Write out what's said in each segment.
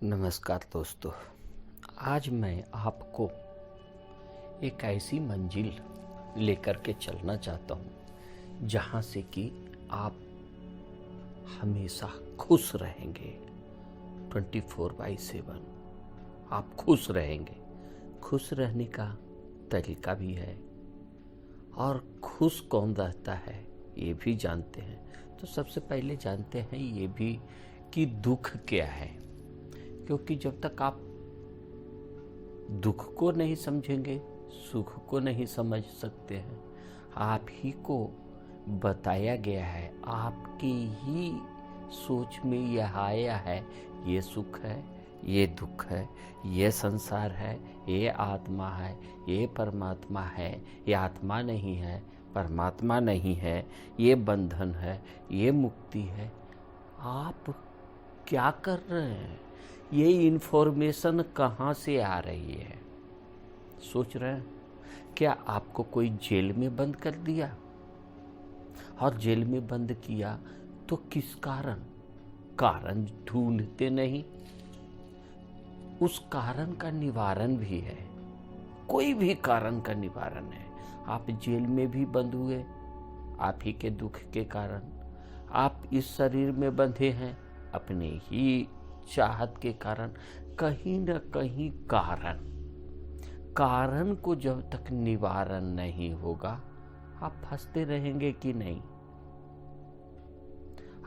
नमस्कार दोस्तों। आज मैं आपको एक ऐसी मंजिल लेकर के चलना चाहता हूँ जहाँ से कि आप हमेशा खुश रहेंगे। 24/7 आप खुश रहेंगे। खुश रहने का तरीका भी है और खुश कौन रहता है ये भी जानते हैं। तो सबसे पहले जानते हैं ये भी कि दुख क्या है, क्योंकि जब तक आप दुख को नहीं समझेंगे सुख को नहीं समझ सकते हैं। आप ही को बताया गया है, आपकी ही सोच में यह आया है, ये सुख है, ये दुख है, ये संसार है, ये आत्मा है, ये परमात्मा है, ये आत्मा नहीं है, परमात्मा नहीं है, ये बंधन है, ये मुक्ति है। आप क्या कर रहे हैं? ये इन्फॉर्मेशन कहाँ से आ रही है? सोच रहे हैं? क्या आपको कोई जेल में बंद कर दिया? और जेल में बंद किया तो किस कारण ढूंढते नहीं। उस कारण का निवारण भी है। कोई भी कारण का निवारण है। आप जेल में भी बंद हुए आप ही के दुख के कारण। आप इस शरीर में बंधे हैं अपने ही चाहत के कारण। कहीं न कहीं कारण को जब तक निवारण नहीं होगा आप फंसते रहेंगे कि नहीं।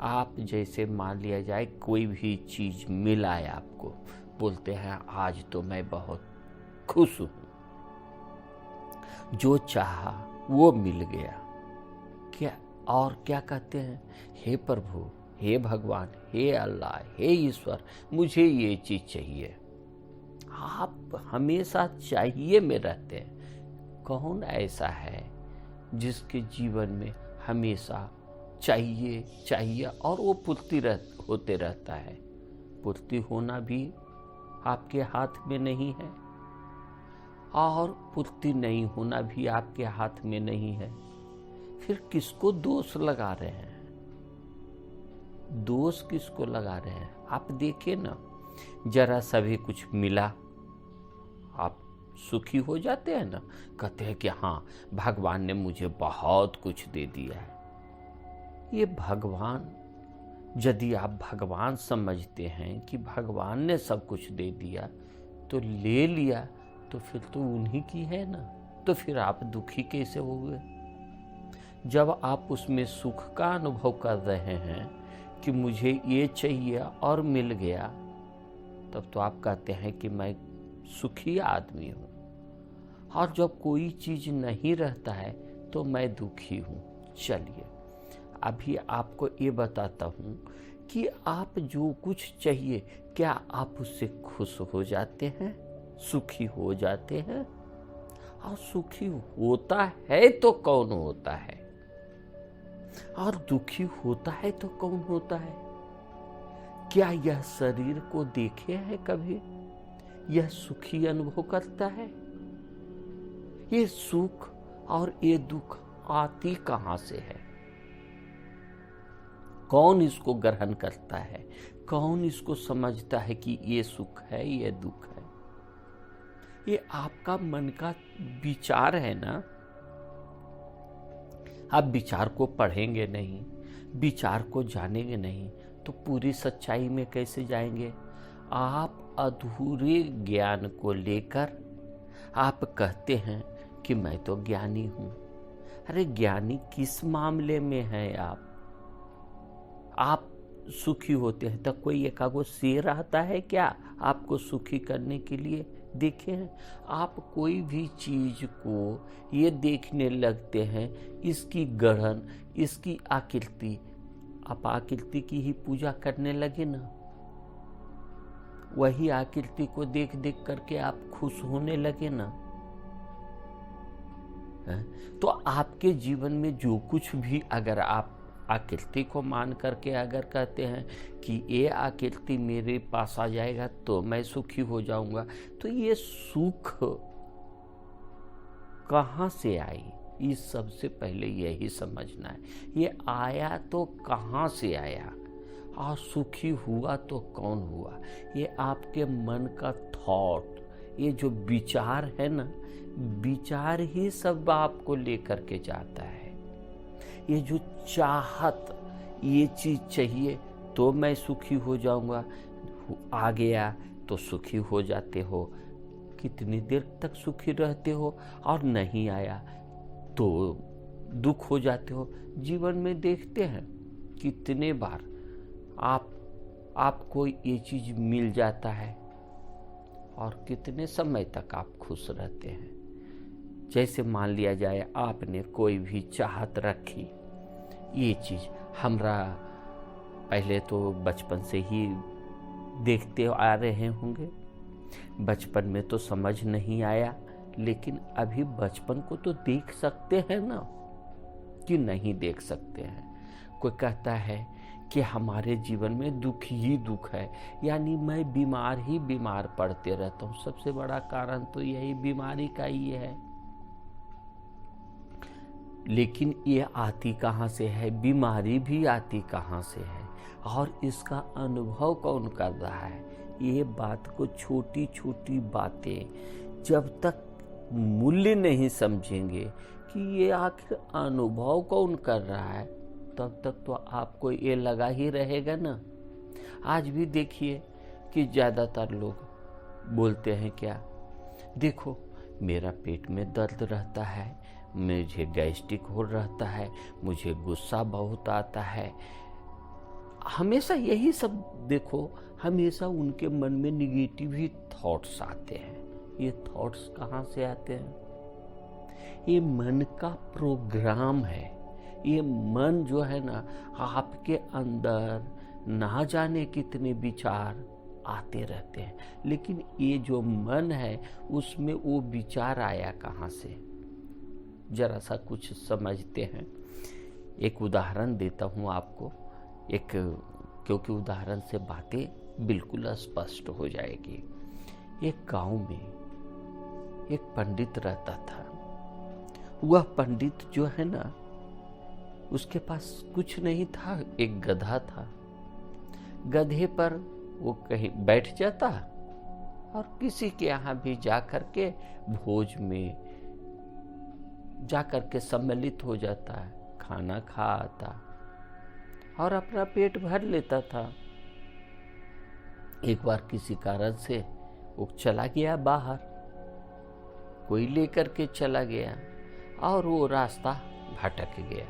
आप जैसे मान लिया जाए कोई भी चीज मिला है आपको, बोलते हैं आज तो मैं बहुत खुश हूं, जो चाहा वो मिल गया। क्या कहते हैं, हे प्रभु, हे भगवान, हे अल्लाह, हे ईश्वर, मुझे ये चीज चाहिए। आप हमेशा चाहिए में रहते हैं। कौन ऐसा है जिसके जीवन में हमेशा चाहिए और वो पूर्ति होते रहता है? पूर्ति होना भी आपके हाथ में नहीं है और पूर्ति नहीं होना भी आपके हाथ में नहीं है। फिर किसको दोष लगा रहे हैं? दोष किसको लगा रहे हैं? आप देखिए ना, जरा सभी कुछ मिला आप सुखी हो जाते हैं ना। कहते हैं कि हाँ, भगवान ने मुझे बहुत कुछ दे दिया है। ये भगवान, यदि आप भगवान समझते हैं कि भगवान ने सब कुछ दे दिया तो ले लिया, तो फिर तो उन्हीं की है ना। तो फिर आप दुखी कैसे हो गए? जब आप उसमें सुख का अनुभव कर रहे हैं कि मुझे ये चाहिए और मिल गया, तब तो आप कहते हैं कि मैं सुखी आदमी हूँ। और जब कोई चीज नहीं रहता है तो मैं दुखी हूँ। चलिए अभी आपको ये बताता हूँ कि आप जो कुछ चाहिए, क्या आप उससे खुश हो जाते हैं, सुखी हो जाते हैं? और सुखी होता है तो कौन होता है, और दुखी होता है तो कौन होता है? क्या यह शरीर को देखे हैं कभी? यह सुखी अनुभव करता है? ये सुख और ये दुख आती कहां से है? कौन इसको ग्रहण करता है? कौन इसको समझता है कि ये सुख है, ये दुख है? ये आपका मन का विचार है ना। आप विचार को पढ़ेंगे नहीं, विचार को जानेंगे नहीं, तो पूरी सच्चाई में कैसे जाएंगे? आप अधूरे ज्ञान को लेकर आप कहते हैं कि मैं तो ज्ञानी हूं। अरे ज्ञानी किस मामले में है? आप सुखी होते हैं तो कोई एकागो शेर आता है क्या आपको सुखी करने के लिए? देखे हैं आप कोई भी चीज को ये देखने लगते हैं, इसकी गढ़न, इसकी आकृति, आप आकृति की ही पूजा करने लगे ना। वही आकृति को देख देख करके आप खुश होने लगे ना। तो आपके जीवन में जो कुछ भी, अगर आप आकृति को मान करके अगर कहते हैं कि ये आकृति मेरे पास आ जाएगा तो मैं सुखी हो जाऊंगा, तो ये सुख कहां से आई? ये सबसे पहले यही समझना है। ये आया तो कहां से आया और सुखी हुआ तो कौन हुआ? ये आपके मन का थॉट, ये जो विचार है ना, विचार ही सब आपको लेकर के जाता है। ये जो चाहत, ये चीज चाहिए तो मैं सुखी हो जाऊंगा, आ गया तो सुखी हो जाते हो। कितनी देर तक सुखी रहते हो, और नहीं आया तो दुख हो जाते हो। जीवन में देखते हैं कितने बार आपको ये चीज मिल जाता है और कितने समय तक आप खुश रहते हैं। जैसे मान लिया जाए आपने कोई भी चाहत रखी, ये चीज हमरा पहले तो बचपन से ही देखते आ रहे होंगे। बचपन में तो समझ नहीं आया, लेकिन अभी बचपन को तो देख सकते हैं ना, कि नहीं देख सकते हैं? कोई कहता है कि हमारे जीवन में दुख ही दुख है, यानी मैं बीमार ही बीमार पड़ते रहता हूँ। सबसे बड़ा कारण तो यही बीमारी का ही है। लेकिन ये आती कहाँ से है? बीमारी भी आती कहाँ से है? और इसका अनुभव कौन कर रहा है? ये बात को, छोटी छोटी बातें जब तक मूल्य नहीं समझेंगे कि ये आखिर अनुभव कौन कर रहा है, तब तक तो आपको ये लगा ही रहेगा ना। आज भी देखिए कि ज़्यादातर लोग बोलते हैं क्या, देखो मेरा पेट में दर्द रहता है, मुझे गैस्ट्रिक हो रहता है, मुझे गुस्सा बहुत आता है। हमेशा यही सब देखो, हमेशा उनके मन में निगेटिव ही थॉट्स आते हैं। ये थॉट्स कहाँ से आते हैं? ये मन का प्रोग्राम है। ये मन जो है ना, आपके अंदर ना जाने कितने विचार आते रहते हैं, लेकिन ये जो मन है उसमें वो विचार आया कहाँ से? जरा सा कुछ समझते हैं। एक उदाहरण देता हूँ आपको, क्योंकि उदाहरण से बातें बिल्कुल स्पष्ट हो जाएगी। एक गांव में एक पंडित रहता था। वह पंडित जो है ना, उसके पास कुछ नहीं था, एक गधा था। गधे पर वो कहीं बैठ जाता और किसी के यहाँ भी जाकर के भोज में जाकर के सम्मिलित हो जाता है, खाना खा आता और अपना पेट भर लेता था। एक बार किसी कारण से वो चला गया बाहर, कोई लेकर के चला गया और वो रास्ता भटक गया।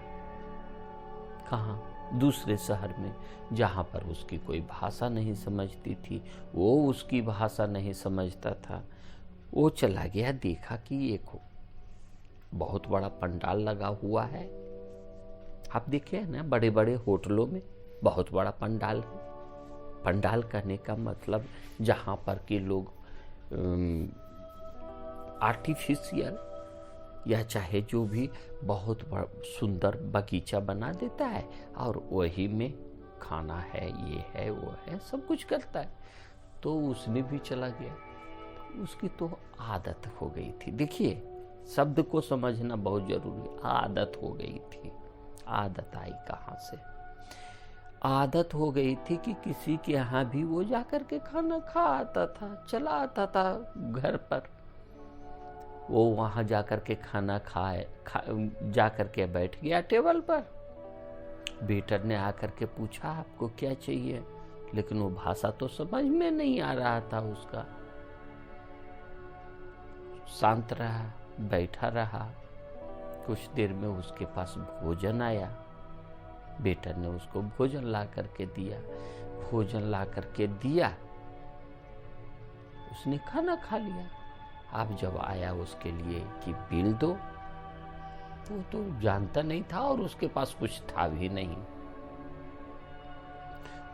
कहाँ? दूसरे शहर में, जहाँ पर उसकी कोई भाषा नहीं समझती थी, वो उसकी भाषा नहीं समझता था। वो चला गया, देखा कि एक बहुत बड़ा पंडाल लगा हुआ है। आप देखे ना, बड़े बड़े होटलों में बहुत बड़ा पंडाल है। पंडाल कहने का मतलब जहाँ पर कि लोग आर्टिफिशियल या चाहे जो भी बहुत सुंदर बगीचा बना देता है और वही में खाना है, ये है, वो है, सब कुछ करता है। तो उसने भी चला गया। उसकी तो आदत हो गई थी। देखिए, शब्द को समझना बहुत जरूरी है। आदत हो गई थी। आदत आई कहाँ से? आदत हो गई थी कि किसी के यहाँ भी वो जाकर के खाना खा आता था, चला आता था घर पर। वो वहाँ जाकर के खाना जाकर के बैठ गया टेबल पर। वेटर ने आकर के पूछा, आपको क्या चाहिए? लेकिन वो भाषा तो समझ में नहीं आ रहा था उसका। शांत रहा, बैठा रहा। कुछ देर में उसके पास भोजन आया। वेटर ने उसको भोजन ला करके दिया। भोजन ला करके दिया, उसने खाना खा लिया। अब जब आया उसके लिए कि बिल दो, वो तो जानता नहीं था और उसके पास कुछ था भी नहीं।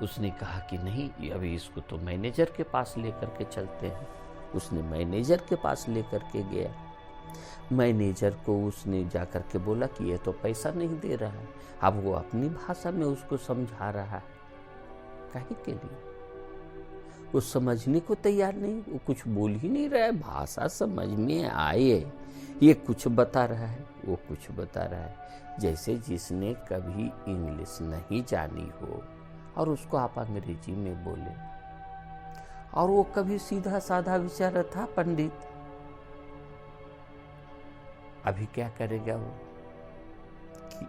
उसने कहा कि नहीं, अभी इसको तो मैनेजर के पास लेकर के चलते हैं। उसने मैनेजर के पास लेकर के गया। मैनेजर को उसने जाकर के बोला कि ये तो पैसा नहीं दे रहा है। अब वो अपनी भाषा में उसको समझा रहा है। काहे के लिए? वो समझने को तैयार नहीं, वो कुछ बोल ही नहीं रहा है। भाषा समझ में आए, ये कुछ बता रहा है, वो कुछ बता रहा है। जैसे जिसने कभी इंग्लिश नहीं जानी हो और उसको आप अंग्रेजी में बोले। और वो कभी सीधा साधा बेचारा था पंडित, अभी क्या करेगा वो? कि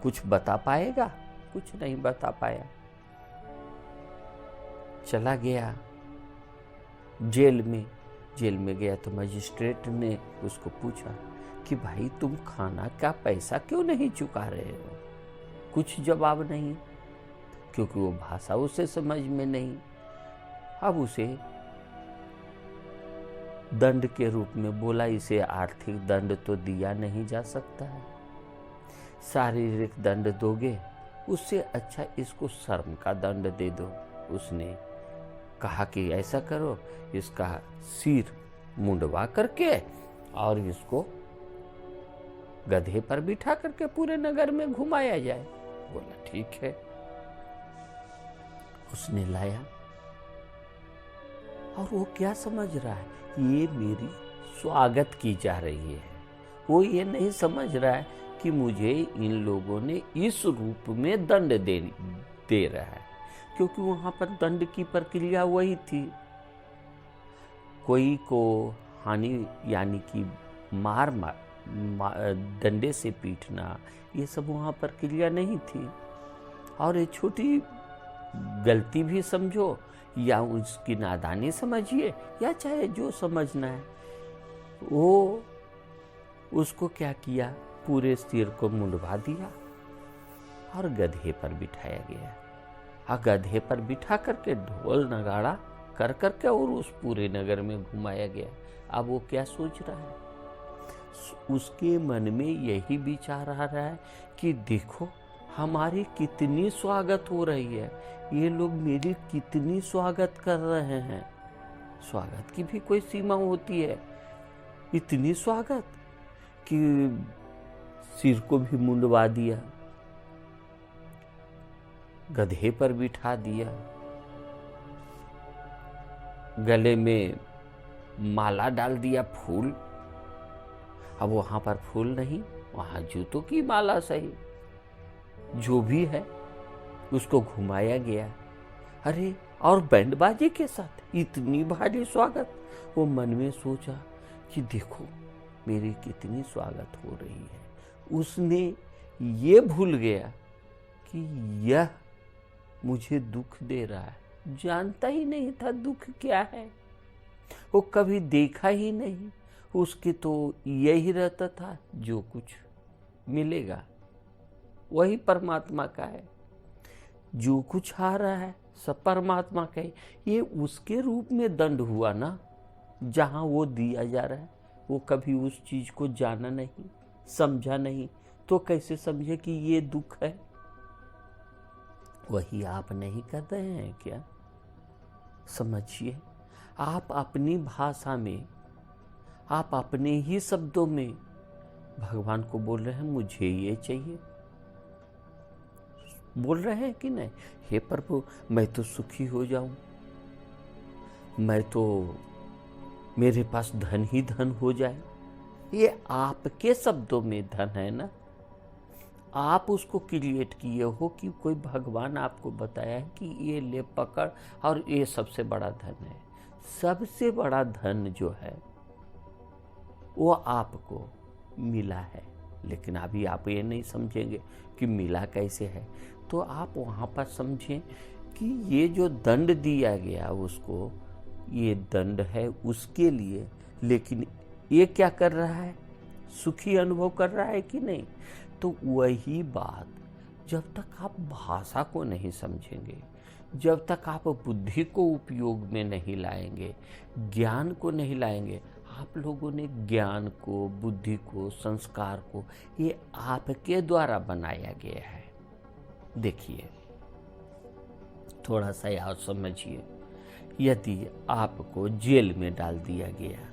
कुछ बता पाएगा? कुछ नहीं बता पाया। चला गया जेल में गया तो मजिस्ट्रेट ने उसको पूछा कि भाई तुम खाना का पैसा क्यों नहीं चुका रहे हो? कुछ जवाब नहीं, क्योंकि वो भाषा उसे समझ में नहीं। अब उसे दंड के रूप में बोला, इसे आर्थिक दंड तो दिया नहीं जा सकता है, शारीरिक दंड दोगे उससे अच्छा इसको शर्म का दंड दे दो। उसने कहा कि ऐसा करो, इसका सिर मुंडवा करके और इसको गधे पर बिठा करके पूरे नगर में घुमाया जाए। बोला ठीक है। उसने लाया और वो क्या समझ रहा है, ये मेरी स्वागत की जा रही है। वो ये नहीं समझ रहा है कि मुझे इन लोगों ने इस रूप में दंड दे रहा है, क्योंकि वहां पर दंड की प्रक्रिया वही थी। कोई को हानि यानी कि मार डंडे से पीटना, ये सब वहां प्रक्रिया नहीं थी। और ये छोटी गलती भी समझो या उसकी नादानी समझिए या चाहे जो समझना है, वो उसको क्या किया, पूरे सिर को मुंडवा दिया और गधे पर बिठाया गया। और गधे पर बिठा करके ढोल नगाड़ा कर करके और उस पूरे नगर में घुमाया गया। अब वो क्या सोच रहा है, उसके मन में यही विचार आ रहा है कि देखो हमारी कितनी स्वागत हो रही है, ये लोग मेरी कितनी स्वागत कर रहे हैं। स्वागत की भी कोई सीमा होती है। इतनी स्वागत कि सिर को भी मुंडवा दिया, गधे पर बिठा दिया, गले में माला डाल दिया फूल। अब वहां पर फूल नहीं, वहां जूतों की माला सही, जो भी है उसको घुमाया गया। अरे और बैंड बाजे के साथ इतनी भारी स्वागत। वो मन में सोचा कि देखो मेरी कितनी स्वागत हो रही है। उसने ये भूल गया कि यह मुझे दुख दे रहा है। जानता ही नहीं था दुख क्या है, वो कभी देखा ही नहीं। उसके तो यही रहता था जो कुछ मिलेगा वही परमात्मा का है, जो कुछ आ रहा है सब परमात्मा का है। ये उसके रूप में दंड हुआ ना, जहां वो दिया जा रहा है। वो कभी उस चीज को जाना नहीं, समझा नहीं, तो कैसे समझे कि ये दुख है। वही आप नहीं कर रहे हैं क्या? समझिए, आप अपनी भाषा में, आप अपने ही शब्दों में भगवान को बोल रहे हैं मुझे ये चाहिए। बोल रहे हैं कि नहीं, हे प्रभु मैं तो सुखी हो जाऊं, मैं तो मेरे पास धन ही धन हो जाए। ये आपके शब्दों में धन है ना, आप उसको क्रिएट किए हो कि कोई भगवान आपको बताया है कि ये ले पकड़ और ये सबसे बड़ा धन है। सबसे बड़ा धन जो है वो आपको मिला है, लेकिन अभी आप ये नहीं समझेंगे कि मिला कैसे है। तो आप वहाँ पर समझें कि ये जो दंड दिया गया उसको, ये दंड है उसके लिए, लेकिन ये क्या कर रहा है, सुखी अनुभव कर रहा है कि नहीं। तो वही बात, जब तक आप भाषा को नहीं समझेंगे, जब तक आप बुद्धि को उपयोग में नहीं लाएंगे, ज्ञान को नहीं लाएंगे। आप लोगों ने ज्ञान को, बुद्धि को, संस्कार को, ये आपके द्वारा बनाया गया है। देखिए थोड़ा सा यार समझिए, यदि आपको जेल में डाल दिया गया,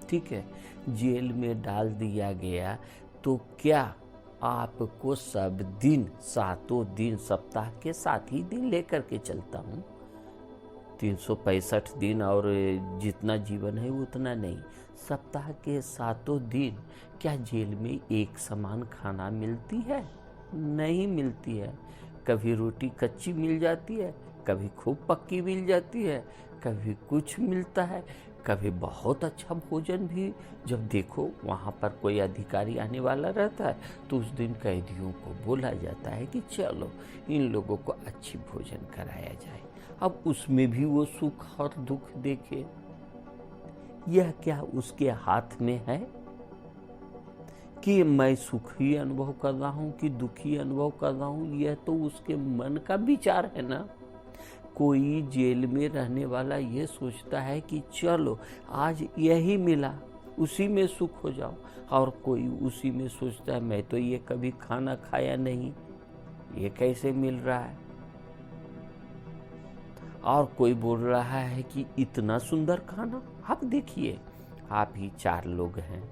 ठीक है, जेल में डाल दिया गया, तो क्या आपको सब दिन, सातों दिन, सप्ताह के 7 ही दिन लेकर के चलता हूँ, 365 दिन और जितना जीवन है उतना नहीं, सप्ताह के 7 दिन क्या जेल में एक समान खाना मिलती है? नहीं मिलती है। कभी रोटी कच्ची मिल जाती है, कभी खूब पक्की मिल जाती है, कभी कुछ मिलता है, कभी बहुत अच्छा भोजन भी। जब देखो वहाँ पर कोई अधिकारी आने वाला रहता है तो उस दिन कैदियों को बोला जाता है कि चलो इन लोगों को अच्छी भोजन कराया जाए। अब उसमें भी वो सुख और दुख देखे। यह क्या उसके हाथ में है कि मैं सुखी अनुभव कर रहा हूँ कि दुखी अनुभव कर रहा हूँ? यह तो उसके मन का विचार है ना। कोई जेल में रहने वाला ये सोचता है कि चलो आज यही मिला, उसी में सुख हो जाओ, और कोई उसी में सोचता है मैं तो ये कभी खाना खाया नहीं, ये कैसे मिल रहा है। और कोई बोल रहा है कि इतना सुंदर खाना। आप देखिए, आप ही 4 लोग हैं,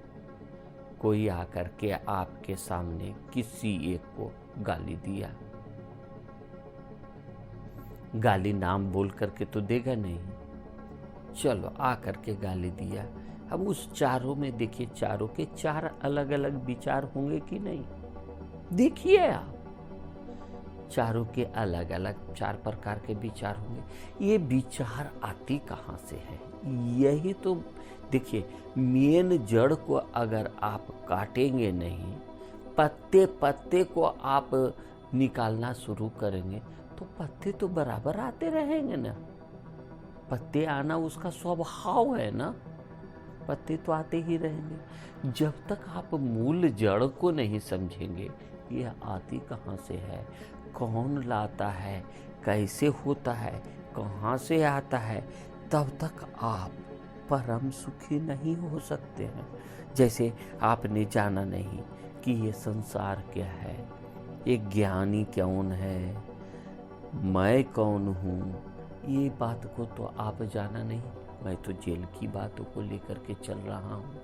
कोई आकर के आपके सामने किसी एक को गाली दिया, गाली नाम बोल करके तो देगा नहीं, चलो आकर के गाली दिया। अब उस चारों में देखिए, चारों के 4 अलग अलग विचार होंगे कि नहीं? देखिए आप, चारों के अलग अलग 4 प्रकार के विचार होंगे। ये विचार आती कहाँ से है? यही तो देखिए, मेन जड़ को अगर आप काटेंगे नहीं, पत्ते पत्ते को आप निकालना शुरू करेंगे तो पत्ते तो बराबर आते रहेंगे ना। पत्ते आना उसका स्वभाव है ना, पत्ते तो आते ही रहेंगे। जब तक आप मूल जड़ को नहीं समझेंगे, यह आती कहाँ से है, कौन लाता है, कैसे होता है, कहाँ से आता है, तब तक आप परम सुखी नहीं हो सकते हैं। जैसे आपने जाना नहीं कि ये संसार क्या है, एक ज्ञानी कौन है, मैं कौन हूँ, ये बात को तो आप जाना नहीं। मैं तो जेल की बातों को लेकर के चल रहा हूँ।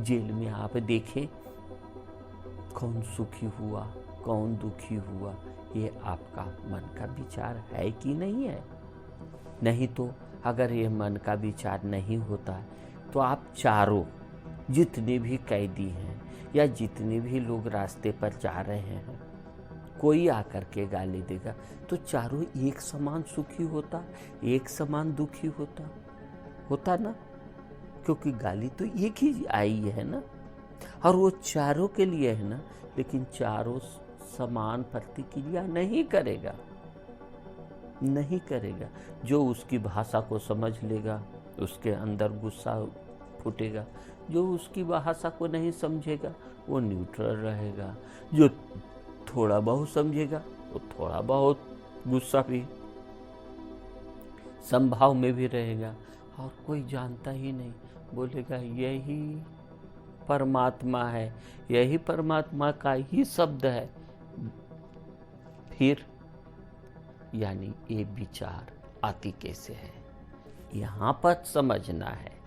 जेल में आप देखें कौन सुखी हुआ, कौन दुखी हुआ, ये आपका मन का विचार है कि नहीं है? नहीं तो अगर ये मन का विचार नहीं होता तो आप चारों जितने भी कैदी हैं या जितने भी लोग रास्ते पर जा रहे हैं, कोई आकर के गाली देगा तो चारों एक समान सुखी होता, एक समान दुखी होता ना, क्योंकि गाली तो एक ही आई है ना, और वो चारों के लिए है ना। लेकिन चारों समान प्रतिक्रिया नहीं करेगा। जो उसकी भाषा को समझ लेगा उसके अंदर गुस्सा फूटेगा, जो उसकी भाषा को नहीं समझेगा वो न्यूट्रल रहेगा, जो थोड़ा बहुत समझेगा वो थोड़ा बहुत गुस्सा भी संभाव में भी रहेगा, और कोई जानता ही नहीं, बोलेगा यही परमात्मा है, यही परमात्मा का ही शब्द है। फिर यानी ये विचार आती कैसे है, यहाँ पर समझना है।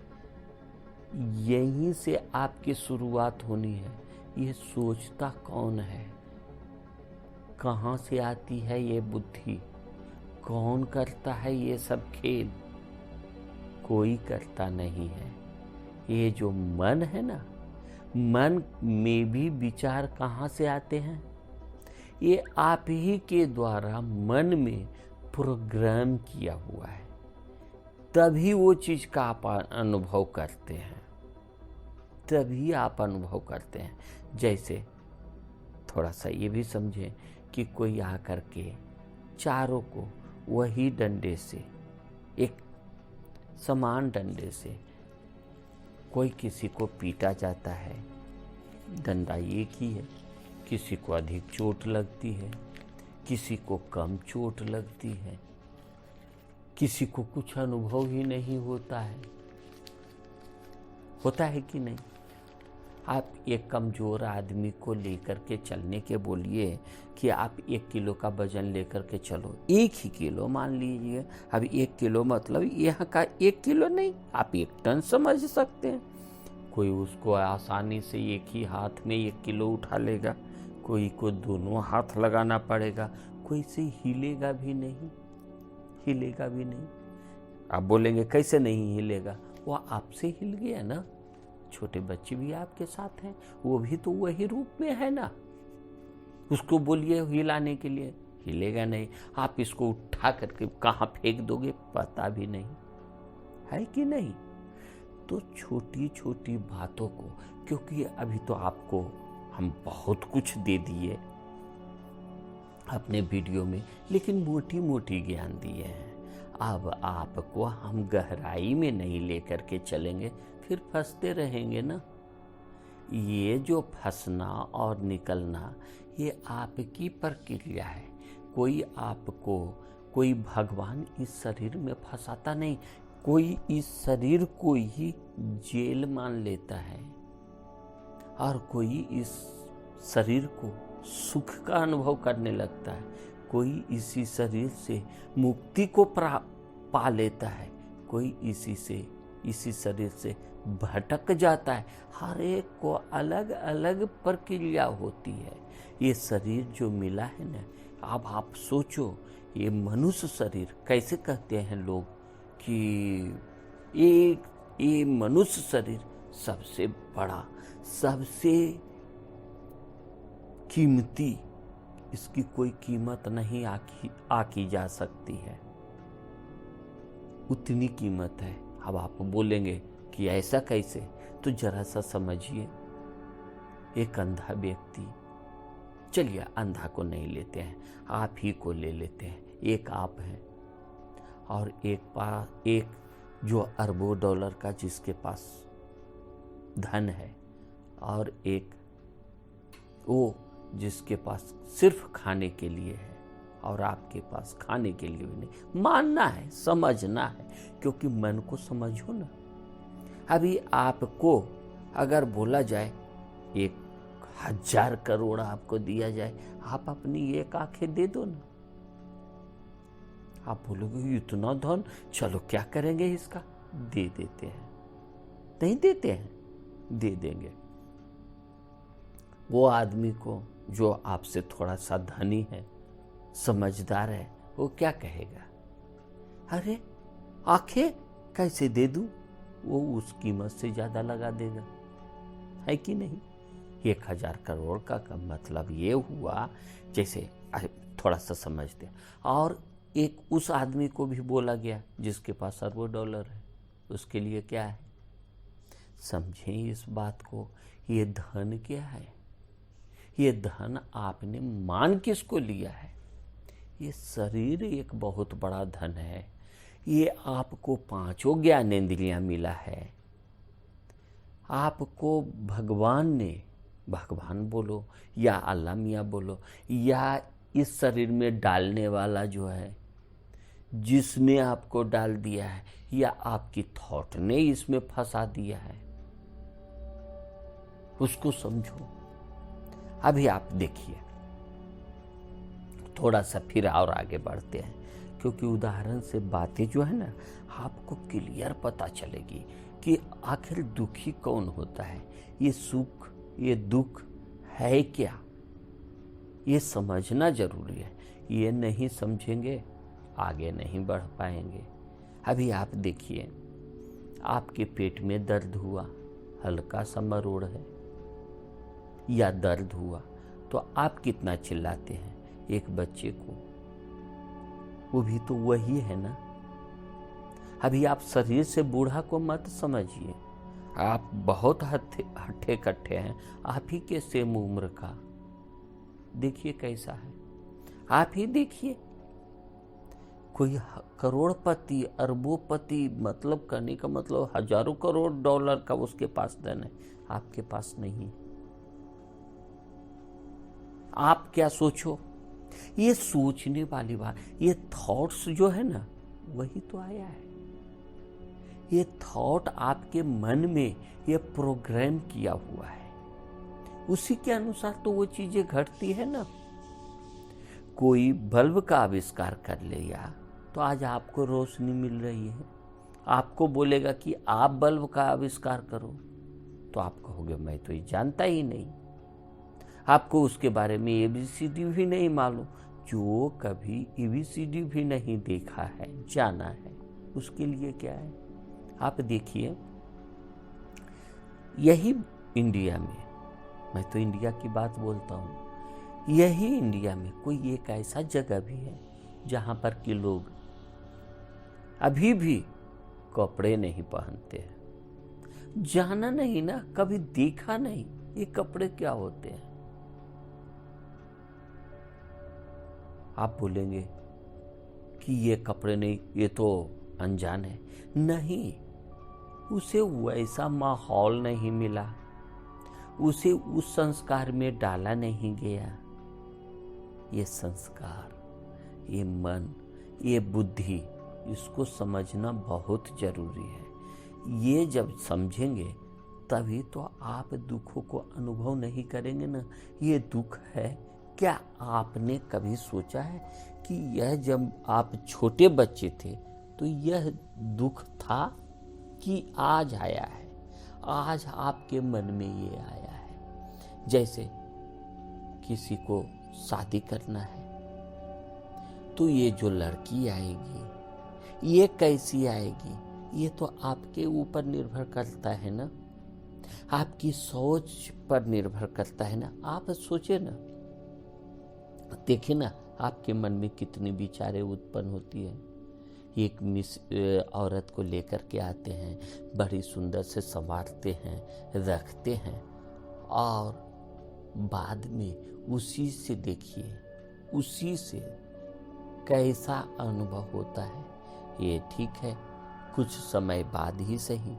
यहीं से आपकी शुरुआत होनी है। ये सोचता कौन है, कहाँ से आती है ये बुद्धि, कौन करता है ये सब खेल? कोई करता नहीं है। ये जो मन है ना, मन में भी विचार कहाँ से आते हैं? ये आप ही के द्वारा मन में प्रोग्राम किया हुआ है, तभी वो चीज का आप अनुभव करते हैं, तभी आप अनुभव करते हैं। जैसे थोड़ा सा ये भी समझें कि कोई आकर के चारों को वही डंडे से, एक समान डंडे से कोई किसी को पीटा जाता है, डंडा एक ही है, किसी को अधिक चोट लगती है, किसी को कम चोट लगती है, किसी को कुछ अनुभव ही नहीं होता है। होता है कि नहीं? आप एक कमज़ोर आदमी को लेकर के चलने के बोलिए कि आप 1 किलो का वजन लेकर के चलो, 1 ही किलो मान लीजिए। अब 1 किलो मतलब यहाँ का 1 किलो नहीं, आप 1 टन समझ सकते हैं। कोई उसको आसानी से एक ही हाथ में 1 किलो उठा लेगा, कोई को दोनों हाथ लगाना पड़ेगा, कोई से हिलेगा भी नहीं। आप बोलेंगे कैसे नहीं हिलेगा? वो आपसे हिल गया ना। छोटे बच्चे भी आपके साथ हैं, वो भी तो वही रूप में है ना। उसको बोलिए हिलाने के लिए, हिलेगा नहीं। आप इसको उठा करके कहाँ फेंक दोगे पता भी नहीं, है कि नहीं। तो छोटी छोटी बातों को, क्योंकि अभी तो आपको हम बहुत कुछ दे दिए अपने वीडियो में, लेकिन मोटी मोटी ज्ञान दिए हैं। अब आपको हम गहराई में नहीं लेकर के चलेंगे, फिर फंसते रहेंगे ना। ये जो फंसना और निकलना, ये आपकी प्रक्रिया है। कोई भगवान इस शरीर में फंसाता नहीं। कोई इस शरीर को ही जेल मान लेता है और कोई इस शरीर को सुख का अनुभव करने लगता है। कोई इसी शरीर से मुक्ति को पा लेता है, कोई इसी शरीर से भटक जाता है। हर एक को अलग अलग प्रक्रिया होती है। ये शरीर जो मिला है ना, अब आप सोचो, ये मनुष्य शरीर, कैसे कहते हैं लोग कि ये मनुष्य शरीर सबसे बड़ा, सबसे कीमती, इसकी कोई कीमत नहीं आकी जा सकती है, उतनी कीमत है। अब आप बोलेंगे कि ऐसा कैसे, तो जरा सा समझिए। एक अंधा व्यक्ति, चलिए अंधा को नहीं लेते हैं, आप ही को ले लेते हैं। एक आप हैं और एक जो अरबों डॉलर का जिसके पास धन है, और एक वो जिसके पास सिर्फ खाने के लिए है और आपके पास खाने के लिए भी नहीं। मानना है, समझना है, क्योंकि मन को समझो ना। अभी आपको अगर बोला जाए 1000 करोड़ आपको दिया जाए, आप अपनी एक आंखें दे दो ना। आप बोलोगे इतना धन, चलो क्या करेंगे इसका, दे देते हैं। नहीं देते हैं, दे देंगे। वो आदमी को जो आपसे थोड़ा सा धनी है, समझदार है, वो क्या कहेगा, अरे आंखें कैसे दे दूं, वो उस कीमत से ज्यादा लगा देगा, है कि नहीं। 1000 करोड़ का मतलब ये हुआ, जैसे थोड़ा सा समझते। और एक उस आदमी को भी बोला गया जिसके पास अरबों डॉलर है, उसके लिए क्या है, समझें इस बात को। ये धन क्या है, ये धन आपने मान किसको लिया है। ये शरीर एक बहुत बड़ा धन है। ये आपको 5 ज्ञानेंद्रियां मिला है। आपको भगवान बोलो या अल्लाह मियाँ बोलो, या इस शरीर में डालने वाला जो है, जिसने आपको डाल दिया है, या आपकी थॉट ने इसमें फंसा दिया है, उसको समझो। अभी आप देखिए, थोड़ा सा फिर और आगे बढ़ते हैं, क्योंकि उदाहरण से बातें जो है ना, आपको क्लियर पता चलेगी कि आखिर दुखी कौन होता है, ये सुख ये दुख है क्या, ये समझना जरूरी है। ये नहीं समझेंगे आगे नहीं बढ़ पाएंगे। अभी आप देखिए, आपके पेट में दर्द हुआ, हल्का सा मरोड़ है या दर्द हुआ, तो आप कितना चिल्लाते हैं एक बच्चे को, वो भी तो वही है ना। अभी आप शरीर से बूढ़ा को मत समझिए, आप बहुत हट्ठे कट्ठे हैं, आप ही के सेम उम्र का, देखिए कैसा है। आप ही देखिए, कोई करोड़पति अरबोपति, मतलब करने का मतलब हजारों करोड़ डॉलर का उसके पास धन है, आपके पास नहीं। आप क्या सोचो, ये सोचने वाली बात, ये थॉट्स जो है ना, वही तो आया है। ये थॉट आपके मन में ये प्रोग्राम किया हुआ है, उसी के अनुसार तो वो चीजें घटती है ना। कोई बल्ब का आविष्कार कर लिया तो आज आपको रोशनी मिल रही है। आपको बोलेगा कि आप बल्ब का आविष्कार करो, तो आप कहोगे मैं तो ये जानता ही नहीं, आपको उसके बारे में ABCD भी नहीं मालूम। जो कभी ABCD भी नहीं देखा है, जाना है, उसके लिए क्या है। आप देखिए, यही इंडिया में, मैं तो इंडिया की बात बोलता हूँ, यही इंडिया में कोई एक ऐसा जगह भी है जहां पर कि लोग अभी भी कपड़े नहीं पहनते हैं। जाना नहीं ना, कभी देखा नहीं ये कपड़े क्या होते हैं। आप बोलेंगे कि ये कपड़े नहीं, ये तो अनजान है। नहीं, उसे वैसा माहौल नहीं मिला, उसे उस संस्कार में डाला नहीं गया। ये संस्कार, ये मन, ये बुद्धि, इसको समझना बहुत जरूरी है। ये जब समझेंगे तभी तो आप दुखों को अनुभव नहीं करेंगे ना। ये दुख है, क्या आपने कभी सोचा है कि यह जब आप छोटे बच्चे थे तो यह दुख था कि आज आया है? आज आपके मन में ये आया है। जैसे किसी को शादी करना है तो ये जो लड़की आएगी ये कैसी आएगी, ये तो आपके ऊपर निर्भर करता है ना, आपकी सोच पर निर्भर करता है ना। आप सोचे ना, देखे ना आपके मन में कितनी विचारें उत्पन्न होती है। एक औरत को लेकर के आते हैं, बड़ी सुंदर से संवारते हैं, रखते हैं, और बाद में उसी से देखिए, उसी से कैसा अनुभव होता है। ये ठीक है, कुछ समय बाद ही सही।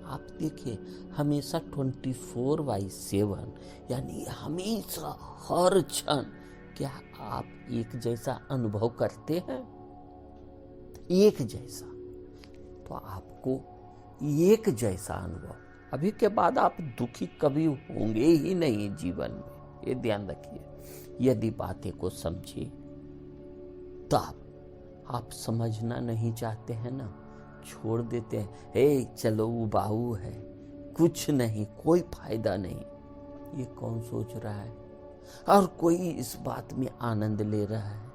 आप देखिए, हमेशा 24/7 यानी हमेशा हर क्षण क्या आप एक जैसा अनुभव करते हैं? एक जैसा तो आपको एक जैसा अनुभव, अभी के बाद आप दुखी कभी होंगे ही नहीं जीवन में, ये ध्यान रखिए। यदि बातें को समझिए तब आप समझना नहीं चाहते हैं ना, छोड़ देते हैं, हे चलो उबाऊ है, कुछ नहीं, कोई फायदा नहीं। ये कौन सोच रहा है? और कोई इस बात में आनंद ले रहा है,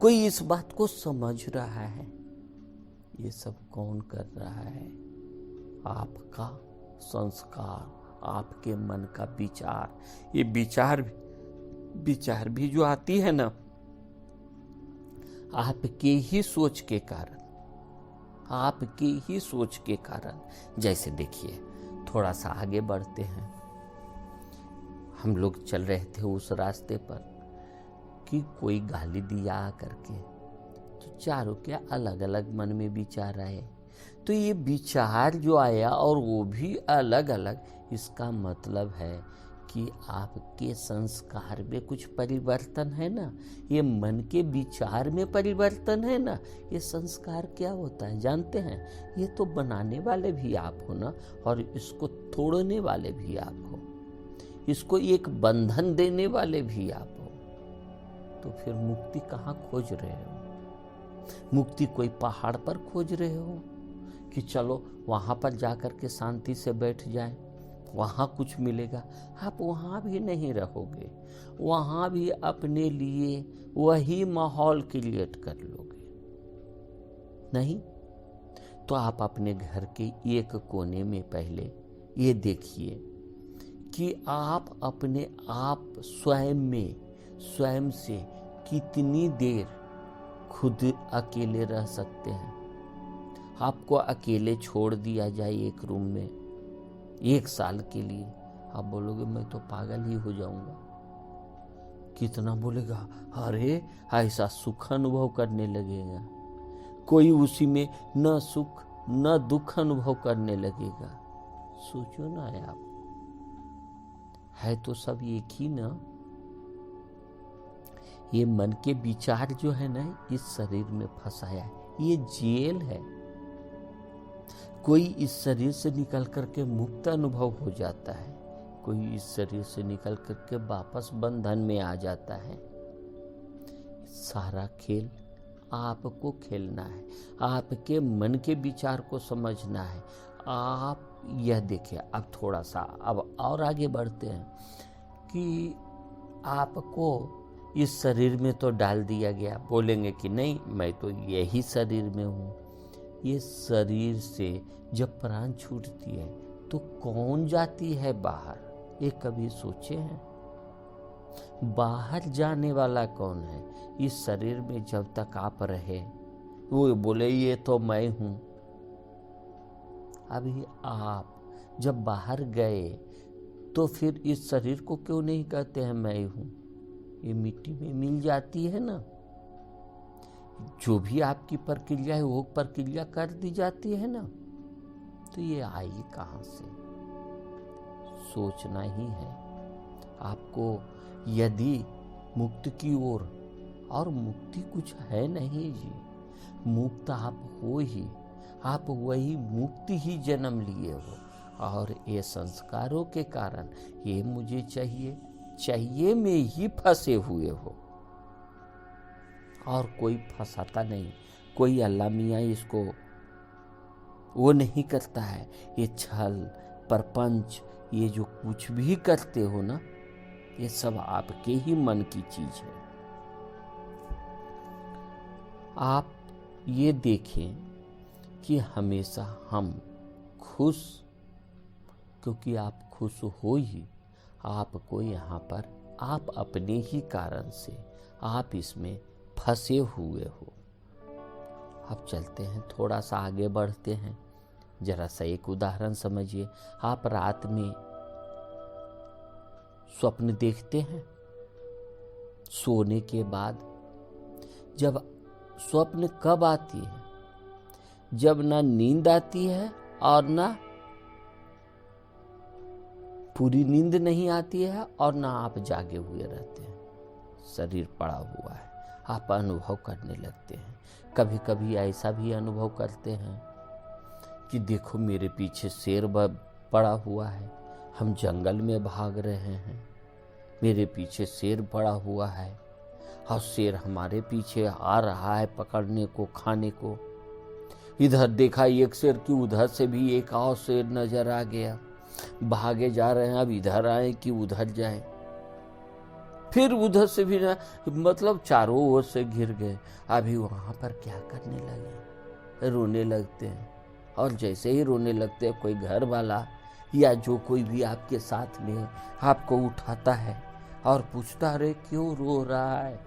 कोई इस बात को समझ रहा है। ये सब कौन कर रहा है? आपका संस्कार, आपके मन का विचार। ये विचार भी जो आती है ना, आपके ही सोच के कारण, आपकी ही सोच के कारण। जैसे देखिए, थोड़ा सा आगे बढ़ते हैं, हम लोग चल रहे थे उस रास्ते पर कि कोई गाली दिया करके, तो चारों के अलग अलग मन में विचार आए। तो ये विचार जो आया और वो भी अलग अलग, इसका मतलब है कि आपके संस्कार में कुछ परिवर्तन है ना, ये मन के विचार में परिवर्तन है ना। ये संस्कार क्या होता है जानते हैं? ये तो बनाने वाले भी आप हो ना, और इसको तोड़ने वाले भी आप हो, इसको एक बंधन देने वाले भी आप हो। तो फिर मुक्ति कहाँ खोज रहे हो? मुक्ति कोई पहाड़ पर खोज रहे हो कि चलो वहां पर जाकर के शांति से बैठ जाएं, वहां कुछ मिलेगा? आप वहां भी नहीं रहोगे, वहां भी अपने लिए वही माहौल क्रिएट कर लोगे। नहीं तो आप अपने घर के एक कोने में पहले ये देखिए कि आप अपने आप स्वयं से कितनी देर खुद अकेले रह सकते हैं। आपको अकेले छोड़ दिया जाए एक रूम में 1 साल के लिए, आप बोलोगे मैं तो पागल ही हो जाऊंगा। कितना बोलेगा, अरे ऐसा सुख अनुभव करने लगेगा, कोई उसी में न सुख न दुख अनुभव करने लगेगा। सोचो ना आप, है तो सब एक ही ना। ये मन के विचार जो है ना, इस शरीर में फंसाया है, ये जेल है। कोई इस शरीर से निकल करके मुक्त अनुभव हो जाता है, कोई इस शरीर से निकल करके वापस बंधन में आ जाता है। सारा खेल आपको खेलना है, आपके मन के विचार को समझना है। आप यह देखिए, अब थोड़ा सा अब और आगे बढ़ते हैं कि आपको इस शरीर में तो डाल दिया गया। बोलेंगे कि नहीं, मैं तो यही शरीर में हूँ। ये शरीर से जब प्राण छूटती है तो कौन जाती है बाहर? ये कभी सोचे हैं? बाहर जाने वाला कौन है? इस शरीर में जब तक आप रहे, वो बोले ये तो मैं हूं। अभी आप जब बाहर गए तो फिर इस शरीर को क्यों नहीं कहते हैं मैं हूं? ये मिट्टी में मिल जाती है ना। जो भी आपकी प्रक्रिया है वो प्रक्रिया कर दी जाती है ना। तो ये आई कहां से? सोचना ही है आपको। यदि मुक्त की ओर, और मुक्ति कुछ है नहीं जी, मुक्त आप हो ही, आप वही मुक्ति ही जन्म लिए हो। और ये संस्कारों के कारण ये मुझे चाहिए में ही फंसे हुए हो, और कोई फंसाता नहीं। कोई अल्लाह मियाँ इसको वो नहीं करता है। ये छल प्रपंच, ये जो कुछ भी करते हो ना, ये सब आपके ही मन की चीज है। आप ये देखें कि हमेशा हम खुश, क्योंकि आप खुश हो ही, आपको यहाँ पर आप अपने ही कारण से आप इसमें फंसे हुए हो। अब चलते हैं, थोड़ा सा आगे बढ़ते हैं। जरा सा एक उदाहरण समझिए। आप रात में स्वप्न देखते हैं सोने के बाद। जब स्वप्न कब आती है? जब ना नींद आती है और ना पूरी नींद नहीं आती है, और ना आप जागे हुए रहते हैं, शरीर पड़ा हुआ है, आप अनुभव करने लगते हैं। कभी कभी ऐसा भी अनुभव करते हैं कि देखो मेरे पीछे शेर पड़ा हुआ है, हम जंगल में भाग रहे हैं, मेरे पीछे शेर पड़ा हुआ है, और शेर हमारे पीछे आ रहा है पकड़ने को, खाने को। इधर देखा एक शेर की, उधर से भी एक और शेर नजर आ गया, भागे जा रहे हैं, अब इधर आए कि उधर जाए, फिर उधर से भी ना, मतलब चारों ओर से घिर गए। अभी वहां पर क्या करने लगे? रोने लगते हैं। और जैसे ही रोने लगते हैं, कोई घर वाला या जो कोई भी आपके साथ में आपको उठाता है और पूछता, अरे क्यों रो रहा है?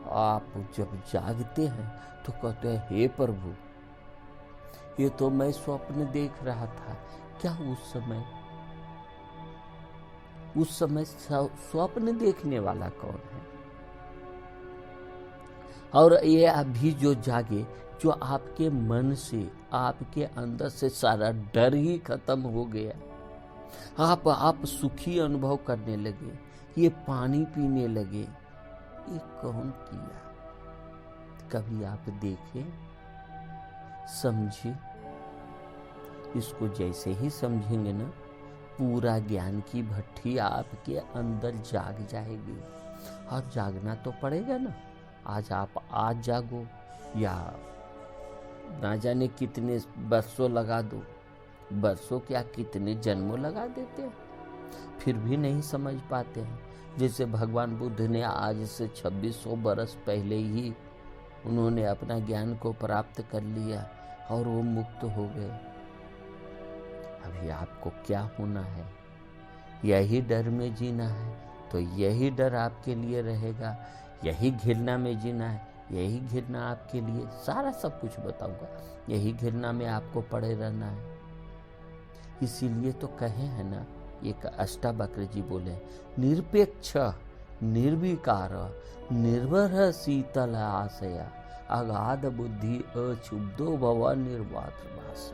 आप जब जागते हैं तो कहते हैं, हे प्रभु, ये तो मैं स्वप्न देख रहा था। क्या उस समय स्वप्न देखने वाला कौन है? और ये अभी जो जागे, जो आपके मन से, आपके अंदर से सारा डर ही खत्म हो गया, आप सुखी अनुभव करने लगे, ये पानी पीने लगे, ये कौन किया? कभी आप देखें, समझे। इसको जैसे ही समझेंगे ना, पूरा ज्ञान की भट्ठी आपके अंदर जाग जाएगी। और जागना तो पड़ेगा ना। आज जागो, या ना जाने कितने बरसों लगा दो, बरसों क्या कितने जन्मों लगा देते हैं, फिर भी नहीं समझ पाते हैं। जैसे भगवान बुद्ध ने आज से 2600 बरस पहले ही उन्होंने अपना ज्ञान को प्राप्त कर लिया और वो मुक्त हो गए। अभी आपको क्या होना है? यही डर में जीना है तो यही डर आपके लिए रहेगा। यही घृणा में जीना है, यही घृणा आपके लिए, सारा सब कुछ बताऊंगा, यही घृणा में आपको पड़े रहना है। इसीलिए तो कहे हैं ना, एक अष्टावक्र जी बोले, निरपेक्ष निर्विकार निर्भर शीतल आशया अगाध बुद्धि अक्षुब्धो भव निर्वात्र भास।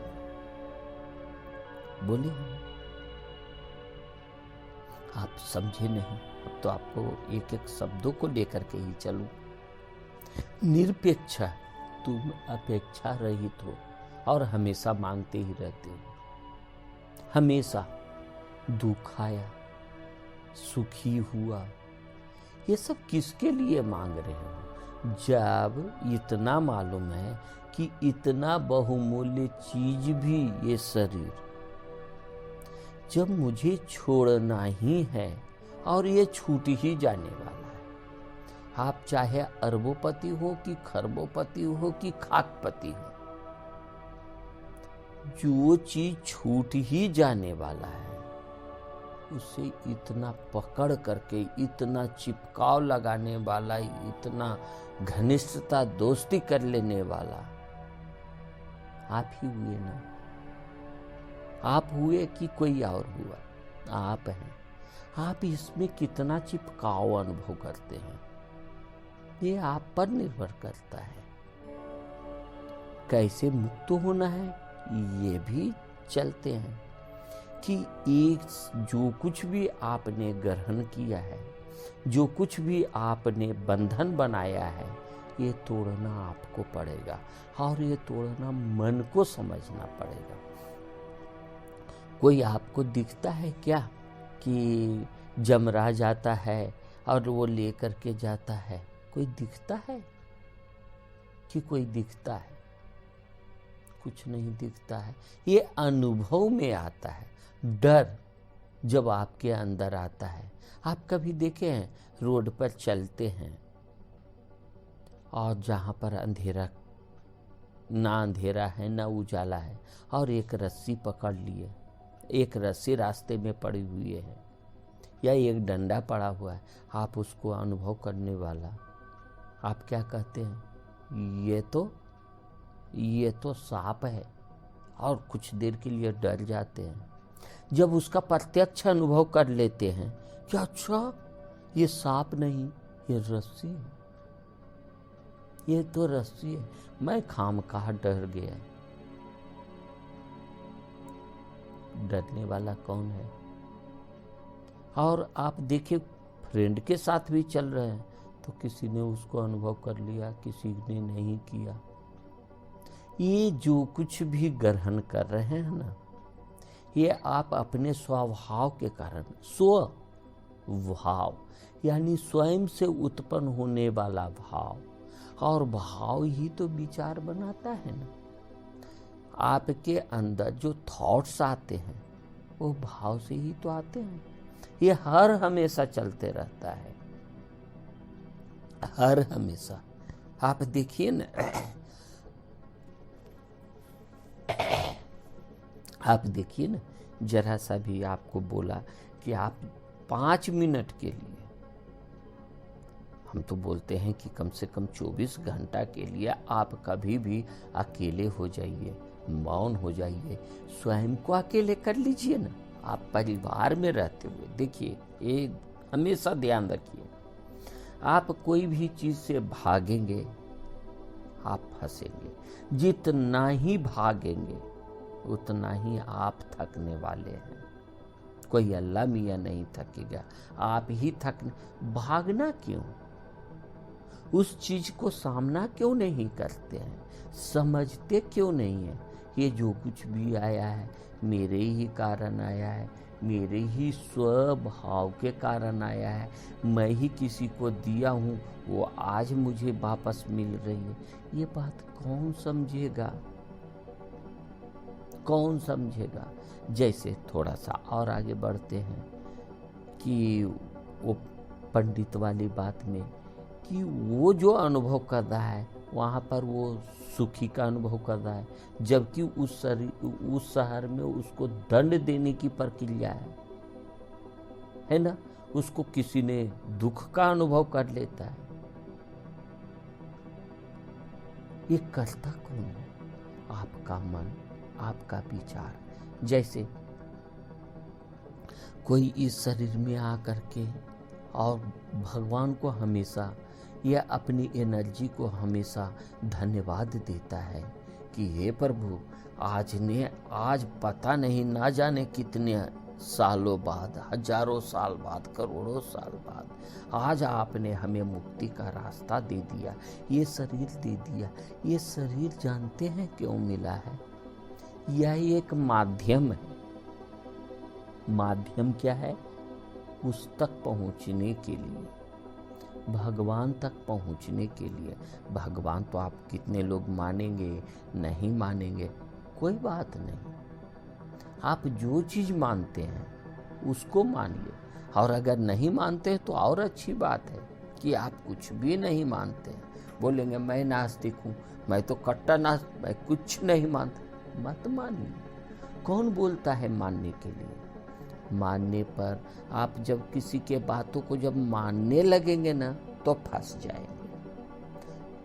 बोले आप समझे नहीं, अब तो आपको एक एक शब्दों को लेकर के ही चलूं। निरपेक्ष, तुम अपेक्षा रहित हो और हमेशा मांगते ही रहते हो। हमेशा दुख आया, सुखी हुआ, ये सब किसके लिए मांग रहे हो? जब इतना मालूम है कि इतना बहुमूल्य चीज भी ये शरीर जब मुझे छोड़ना ही है और ये छूट ही जाने वाला है, आप चाहे अरबोपति हो कि खरबोपति हो कि खाकपति हो, जो चीज छूट ही जाने वाला है उसे इतना पकड़ करके, इतना चिपकाव लगाने वाला, इतना घनिष्ठता दोस्ती कर लेने वाला आप ही हुए ना। आप हुए कि कोई और हुआ? आप हैं। आप इसमें कितना चिपकाव अनुभव करते हैं, ये आप पर निर्भर करता है। कैसे मुक्त होना है ये भी चलते हैं कि एक जो कुछ भी आपने ग्रहण किया है, जो कुछ भी आपने बंधन बनाया है, ये तोड़ना आपको पड़ेगा। और ये तोड़ना मन को समझना पड़ेगा। कोई आपको दिखता है क्या कि जमराज आता है और वो लेकर के जाता है? कोई दिखता है कि कोई दिखता है? कुछ नहीं दिखता है। ये अनुभव में आता है। डर जब आपके अंदर आता है, आप कभी देखे हैं रोड पर चलते हैं और जहाँ पर अंधेरा, ना अंधेरा है ना उजाला है, और एक रस्सी पकड़ लिए, एक रस्सी रास्ते में पड़ी हुई है या एक डंडा पड़ा हुआ है, आप उसको अनुभव करने वाला, आप क्या कहते हैं? ये तो सांप है, और कुछ देर के लिए डर जाते हैं। जब उसका प्रत्यक्ष अनुभव कर लेते हैं कि अच्छा ये सांप नहीं, ये रस्सी है, ये तो रस्सी है, मैं खामखा डर गया। डरने वाला कौन है? और आप देखिए फ्रेंड के साथ भी चल रहे हैं तो किसी ने उसको अनुभव कर लिया, किसी ने नहीं किया। ये जो कुछ भी ग्रहण कर रहे हैं ना, ये आप अपने स्वभाव के कारण, स्वभाव यानी स्वयं से उत्पन्न होने वाला भाव, और भाव ही तो विचार बनाता है ना। आपके अंदर जो थॉट्स आते हैं वो भाव से ही तो आते हैं। ये हर हमेशा चलते रहता है, हर हमेशा। आप देखिए ना, आप देखिए ना, जरा सा भी आपको बोला कि आप 5 मिनट के लिए, हम तो बोलते हैं कि कम से कम 24 घंटा के लिए आप कभी भी अकेले हो जाइए, मौन हो जाइए, स्वयं को अकेले कर लीजिए ना। आप परिवार में रहते हुए देखिए, एक हमेशा ध्यान रखिए, आप कोई भी चीज से भागेंगे आप फंसेंगे। जितना ही भागेंगे उतना ही आप थकने वाले हैं। कोई अल्लाह मियाँ नहीं थकेगा, आप ही भागना क्यों? उस चीज को सामना क्यों नहीं करते हैं? समझते क्यों नहीं है? ये जो कुछ भी आया है मेरे ही कारण आया है, मेरे ही स्वभाव के कारण आया है। मैं ही किसी को दिया हूँ, वो आज मुझे वापस मिल रही है। ये बात कौन समझेगा? कौन समझेगा? जैसे थोड़ा सा और आगे बढ़ते हैं कि वो पंडित वाली बात में, कि वो जो अनुभव कर रहा है वहाँ पर वो सुखी का अनुभव कर रहा है, जबकि उस शहर में उसको दंड देने की प्रक्रिया है ना। उसको किसी ने दुख का अनुभव कर लेता है। ये करता कौन है? आपका मन, आपका विचार। जैसे कोई इस शरीर में आकर के और भगवान को हमेशा या अपनी एनर्जी को हमेशा धन्यवाद देता है कि हे प्रभु, आज पता नहीं ना जाने कितने सालों बाद, हजारों साल बाद, करोड़ों साल बाद, आज आपने हमें मुक्ति का रास्ता दे दिया, ये शरीर दे दिया। ये शरीर जानते हैं क्यों मिला है? यह एक माध्यम है। माध्यम क्या है? उस तक पहुंचने के लिए, भगवान तक पहुंचने के लिए। भगवान तो आप कितने लोग मानेंगे, नहीं मानेंगे, कोई बात नहीं। आप जो चीज मानते हैं उसको मानिए, और अगर नहीं मानते हैं तो और अच्छी बात है कि आप कुछ भी नहीं मानते हैं। बोलेंगे मैं नास्तिक हूँ, मैं तो कट्टर नास्तिक, मैं कुछ नहीं मानता। मत मानिए। कौन बोलता है मानने के लिए? मानने पर आप जब किसी के बातों को जब मानने लगेंगे ना तो फंस जाएंगे।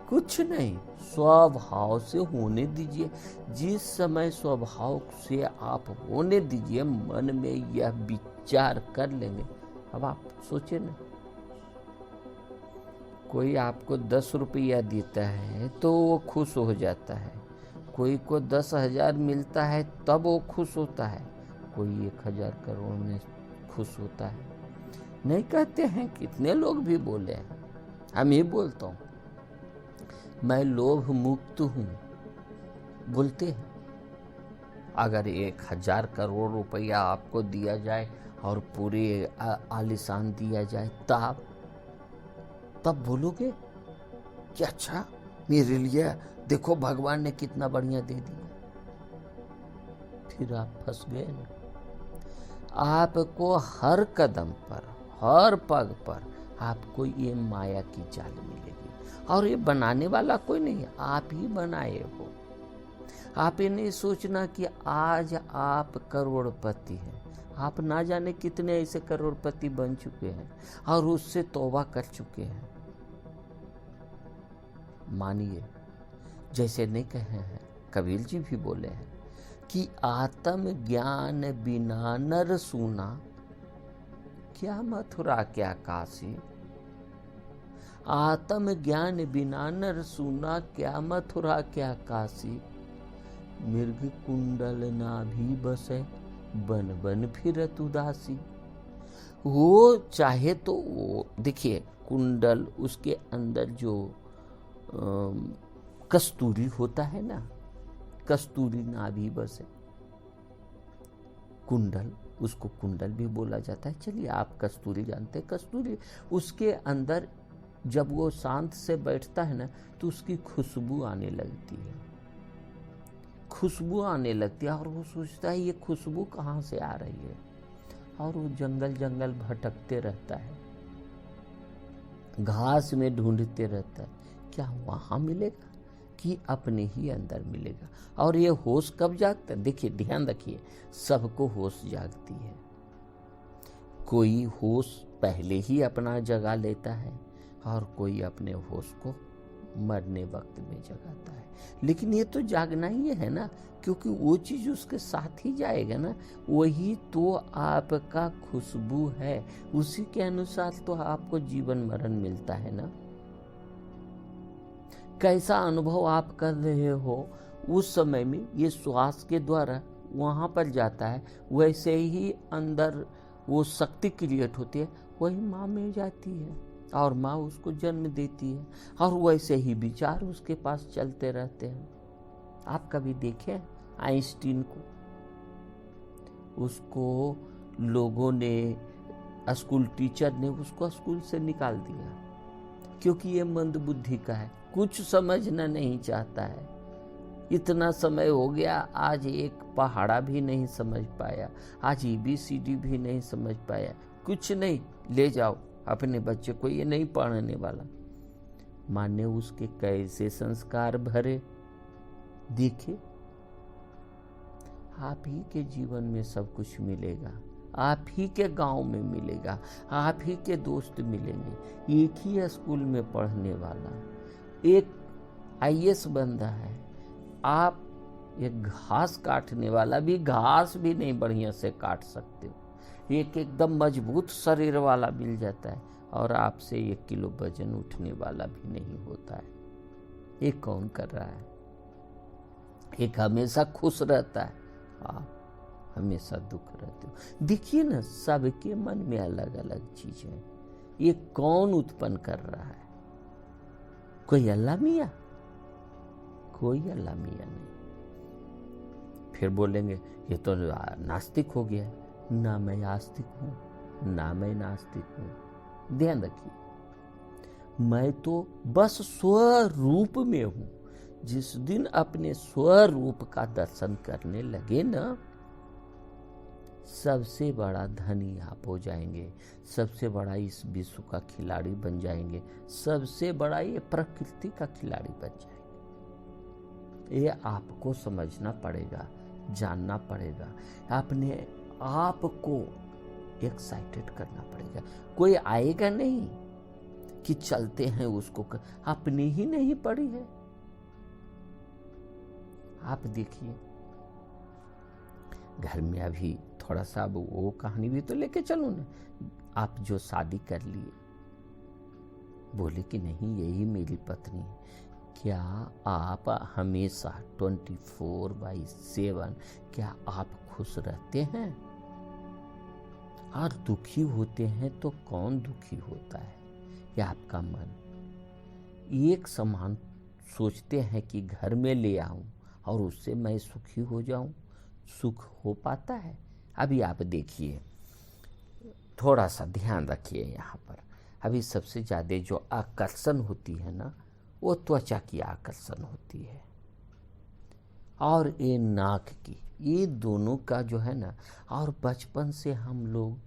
कुछ नहीं, स्वभाव से होने दीजिए। जिस समय स्वभाव से आप होने दीजिए, मन में यह विचार कर लेंगे। अब आप सोचे ना, कोई आपको 10 रुपया देता है तो वो खुश हो जाता है, कोई को 10,000 मिलता है तब वो खुश होता है, कोई 1,000 करोड़ में खुश होता है। नहीं कहते हैं, कितने लोग भी बोले हैं, हम ही बोलता हूँ, मैं लोभ मुक्त हूँ, बोलते हैं। अगर 1,000 करोड़ रुपया आपको दिया जाए और पूरे आलीशान दिया जाए तब बोलोगे कि अच्छा मेरे लिए देखो भगवान ने कितना बढ़िया दे दिया। फिर आप फंस गए ना। आपको हर कदम पर, हर पग पर आपको ये माया की जाल मिलेगी, और ये बनाने वाला कोई नहीं है, आप ही बनाए हो। आप ये नहीं सोचना कि आज आप करोड़पति हैं, आप ना जाने कितने ऐसे करोड़पति बन चुके हैं और उससे तौबा कर चुके हैं। मानिए, जैसे नहीं कहे हैं, कबीर जी भी बोले हैं कि आत्म ज्ञान बिना नर सूना, क्या मथुरा क्या काशी। आत्म ज्ञान बिना नर सूना, क्या मथुरा क्या काशी। मृग कुंडल नाभि बसे, बन बन फिरत उदासी। वो चाहे तो वो देखिए, कुंडल, उसके अंदर जो कस्तूरी होता है ना, कस्तूरी नाभि बसे, कुंडल, उसको कुंडल भी बोला जाता है। चलिए, आप कस्तूरी जानते हैं। कस्तूरी, उसके अंदर जब वो शांत से बैठता है ना तो उसकी खुशबू आने लगती है, खुशबू आने लगती है, और वो सोचता है ये खुशबू कहाँ से आ रही है, और वो जंगल जंगल भटकते रहता है, घास में ढूंढते रहता है। क्या वहाँ मिलेगा कि अपने ही अंदर मिलेगा। और ये होश कब जागता है? देखिए, ध्यान रखिए, सबको होश जागती है। कोई होश पहले ही अपना जगा लेता है और कोई अपने होश को मरने वक्त में जगाता है। लेकिन ये तो जागना ही है ना, क्योंकि वो चीज उसके साथ ही जाएगा ना, वही तो आपका खुशबू है, उसी के अनुसार तो आपको जीवन मरण मिलता है ना। कैसा अनुभव आप कर रहे हो उस समय में, ये श्वास के द्वारा वहाँ पर जाता है, वैसे ही अंदर वो शक्ति क्रिएट होती है, वही माँ में जाती है और माँ उसको जन्म देती है, और वैसे ही विचार उसके पास चलते रहते हैं। आप कभी देखें आइंस्टीन को? उसको लोगों ने, स्कूल टीचर ने उसको स्कूल से निकाल दिया, क्योंकि ये मंद बुद्धि का है, कुछ समझना नहीं चाहता है। इतना समय हो गया, आज एक पहाड़ा भी नहीं समझ पाया, आज ABCD भी नहीं समझ पाया। कुछ नहीं, ले जाओ अपने बच्चे को, ये नहीं पढ़ने वाला। माने उसके कैसे संस्कार भरे। देखिए, आप ही के जीवन में सब कुछ मिलेगा, आप ही के गांव में मिलेगा, आप ही के दोस्त मिलेंगे। एक ही स्कूल में पढ़ने वाला एक IAS बंदा है, आप एक घास काटने वाला भी घास भी नहीं बढ़िया से काट सकते हो। एक एकदम मजबूत शरीर वाला मिल जाता है और आपसे 1 किलो वजन उठने वाला भी नहीं होता है। ये कौन कर रहा है? एक हमेशा खुश रहता है, आप हमेशा दुख रहते हो। देखिए ना, सबके मन में अलग अलग चीजें हैं। ये कौन उत्पन्न कर रहा है? कोई अल्लाह मियाँ? कोई अल्लाह मियाँ नहीं। फिर बोलेंगे ये तो नास्तिक हो गया। ना मैं आस्तिक हूँ ना मैं नास्तिक हूँ। ध्यान रखिए, मैं तो बस स्वरूप में हूँ। जिस दिन अपने स्वरूप का दर्शन करने लगे ना, सबसे बड़ा धनी आप हो जाएंगे, सबसे बड़ा इस विश्व का खिलाड़ी बन जाएंगे, सबसे बड़ा ये प्रकृति का खिलाड़ी बन जाएंगे। ये आपको समझना पड़ेगा, जानना पड़ेगा। अपने आप को एक्साइटेड करना पड़ेगा। कोई आएगा नहीं कि चलते हैं उसको आपने ही नहीं पढ़ी है। आप देखिए घर में अभी थोड़ा सा अब वो कहानी भी तो लेके चलो ना। आप जो शादी कर लिए, बोले कि नहीं यही मेरी पत्नी है, क्या आप हमेशा 24/7 क्या आप खुश रहते हैं? और दुखी होते हैं तो कौन दुखी होता है? या आपका मन एक समान सोचते हैं कि घर में ले आऊं और उससे मैं सुखी हो जाऊं? सुख हो पाता है? अभी आप देखिए, थोड़ा सा ध्यान रखिए यहाँ पर। अभी सबसे ज़्यादा जो आकर्षण होती है ना, वो त्वचा की आकर्षण होती है और ये नाक की, ये दोनों का जो है ना। और बचपन से हम लोग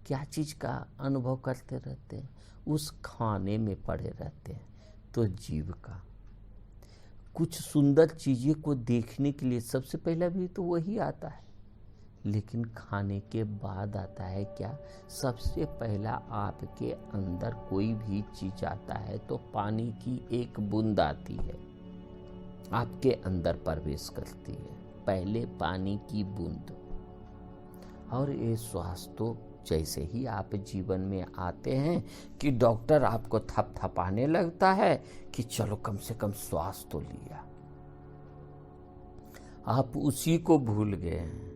क्या चीज़ का अनुभव करते रहते हैं? उस खाने में पड़े रहते हैं। तो जीव का कुछ सुंदर चीज़ें को देखने के लिए सबसे पहला भी तो वही आता है, लेकिन खाने के बाद आता है क्या? सबसे पहला आपके अंदर कोई भी चीज आता है तो पानी की एक बूंद आती है, आपके अंदर प्रवेश करती है, पहले पानी की बूंद। और ये श्वास तो जैसे ही आप जीवन में आते हैं कि डॉक्टर आपको थपथपाने लगता है कि चलो कम से कम श्वास तो लिया, आप उसी को भूल गए हैं,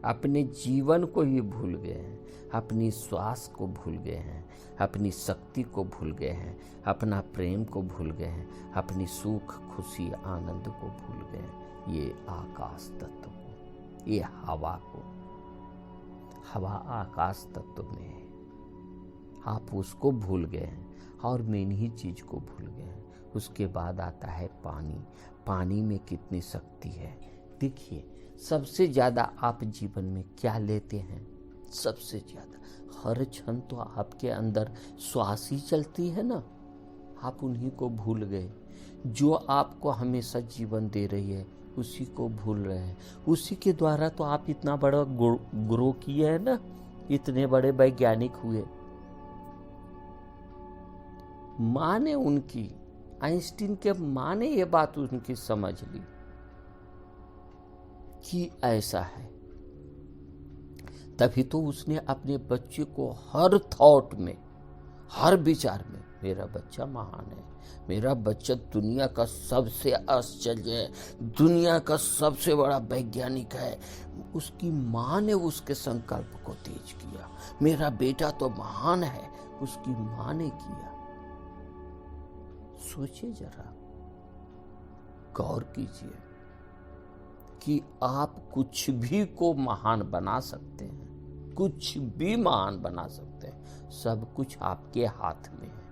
अपने जीवन को ही भूल गए हैं, अपनी श्वास को भूल गए हैं, अपनी शक्ति को भूल गए हैं, अपना प्रेम को भूल गए हैं, अपनी सुख खुशी आनंद को भूल गए हैं। ये आकाश तत्व को, ये हवा को, हवा आकाश तत्व में है, आप उसको भूल गए हैं और मेन ही चीज को भूल गए हैं। उसके बाद आता है पानी। पानी में कितनी शक्ति है देखिए। सबसे ज्यादा आप जीवन में क्या लेते हैं? सबसे ज्यादा हर क्षण तो आपके अंदर श्वास ही चलती है ना, आप उन्हीं को भूल गए। जो आपको हमेशा जीवन दे रही है उसी को भूल रहे हैं। उसी के द्वारा तो आप इतना बड़ा ग्रो किए है ना, इतने बड़े वैज्ञानिक हुए। माँ ने उनकी, आइंस्टीन के माँ ने ये बात उनकी समझ ली कि ऐसा है, तभी तो उसने अपने बच्चे को हर थॉट में, हर विचार में, मेरा बच्चा महान है, मेरा बच्चा दुनिया का सबसे आश्चर्य है, दुनिया का सबसे बड़ा वैज्ञानिक है। उसकी माँ ने उसके संकल्प को तेज किया। मेरा बेटा तो महान है, उसकी माँ ने किया। सोचिए जरा, गौर कीजिए कि आप कुछ भी को महान बना सकते हैं, कुछ भी महान बना सकते हैं। सब कुछ आपके हाथ में है।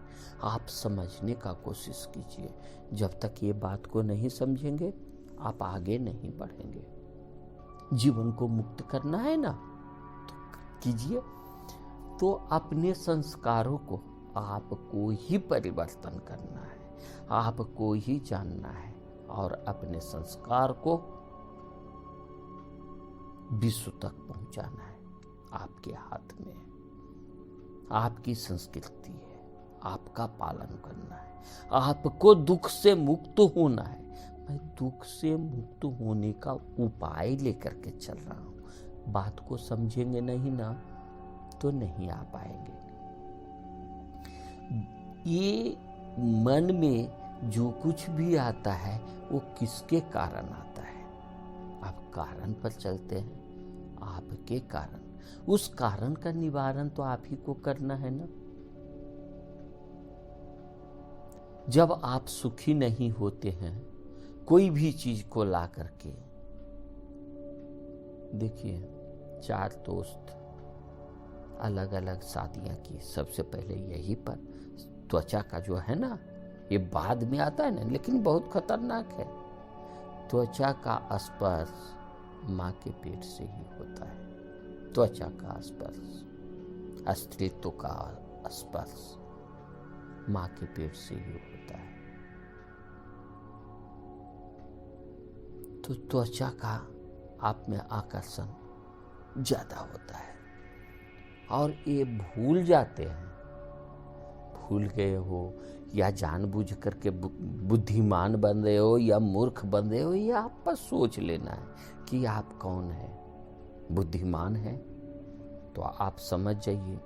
आप समझने का कोशिश कीजिए। जब तक ये बात को नहीं समझेंगे आप आगे नहीं बढ़ेंगे। जीवन को मुक्त करना है ना, तो कीजिए। तो अपने संस्कारों को आपको ही परिवर्तन करना है, आपको ही जानना है और अपने संस्कार को विश्व तक पहुंचाना है। आपके हाथ में आपकी संस्कृति है, आपका पालन करना है, आपको दुख से मुक्त होना है। मैं दुख से मुक्त होने का उपाय लेकर के चल रहा हूं। बात को समझेंगे नहीं ना तो नहीं आ पाएंगे। ये मन में जो कुछ भी आता है वो किसके कारण आता है? आप कारण पर चलते हैं, आपके कारण। उस कारण का निवारण तो आप ही को करना है ना। जब आप सुखी नहीं होते हैं कोई भी चीज को ला करके, देखिए 4 दोस्त अलग अलग शादियां की। सबसे पहले यही पर त्वचा का जो है ना, ये बाद में आता है ना, लेकिन बहुत खतरनाक है। त्वचा का स्पर्श माँ के पेट से ही होता है। त्वचा का स्पर्श, अस्तित्व का स्पर्श माँ के पेट से ही होता है। तो त्वचा का आप में आकर्षण ज्यादा होता है। और ये भूल जाते हैं, भूल गए हो या जानबूझ करके बुद्धिमान बन रहे हो या मूर्ख बन रहे हो, या आप पर सोच लेना है कि आप कौन है। बुद्धिमान है तो आप समझ जाइए,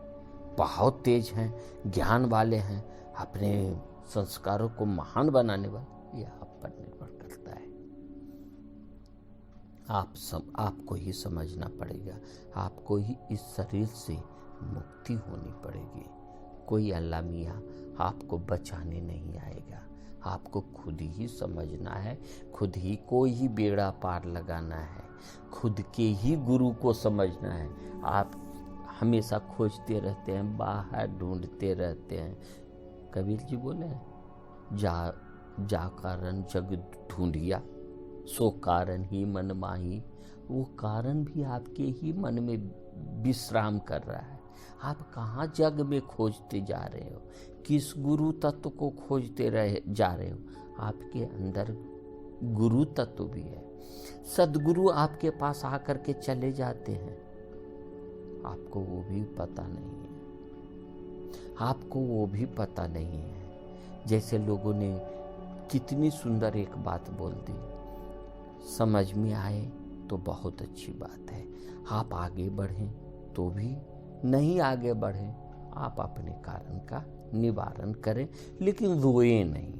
बहुत तेज हैं, ज्ञान वाले हैं, अपने संस्कारों को महान बनाने वाले, यह आप पर निर्भर करता है। आपको ही समझना पड़ेगा, आपको ही इस शरीर से मुक्ति होनी पड़ेगी। कोई अल्लाह मियाँ आपको बचाने नहीं आएगा, आपको खुद ही समझना है, खुद ही को ही बेड़ा पार लगाना है, खुद के ही गुरु को समझना है। आप हमेशा खोजते रहते हैं, बाहर ढूंढते रहते हैं। कबीर जी बोले, जा कारण जग ढूंढिया, सो कारण ही मन माही। वो कारण भी आपके ही मन में विश्राम कर रहा है। आप कहाँ जग में खोजते जा रहे हो, किस गुरु तत्व को खोजते जा रहे हो। आपके अंदर गुरु तत्व भी है। सद्गुरु आपके पास आकर के चले जाते हैं, आपको वो भी पता नहीं है, आपको वो भी पता नहीं है। जैसे लोगों ने कितनी सुंदर एक बात बोल दी, समझ में आए तो बहुत अच्छी बात है। आप आगे बढ़ें तो भी, नहीं आगे बढ़ें आप अपने कारण का निवारण करें, लेकिन रोए नहीं।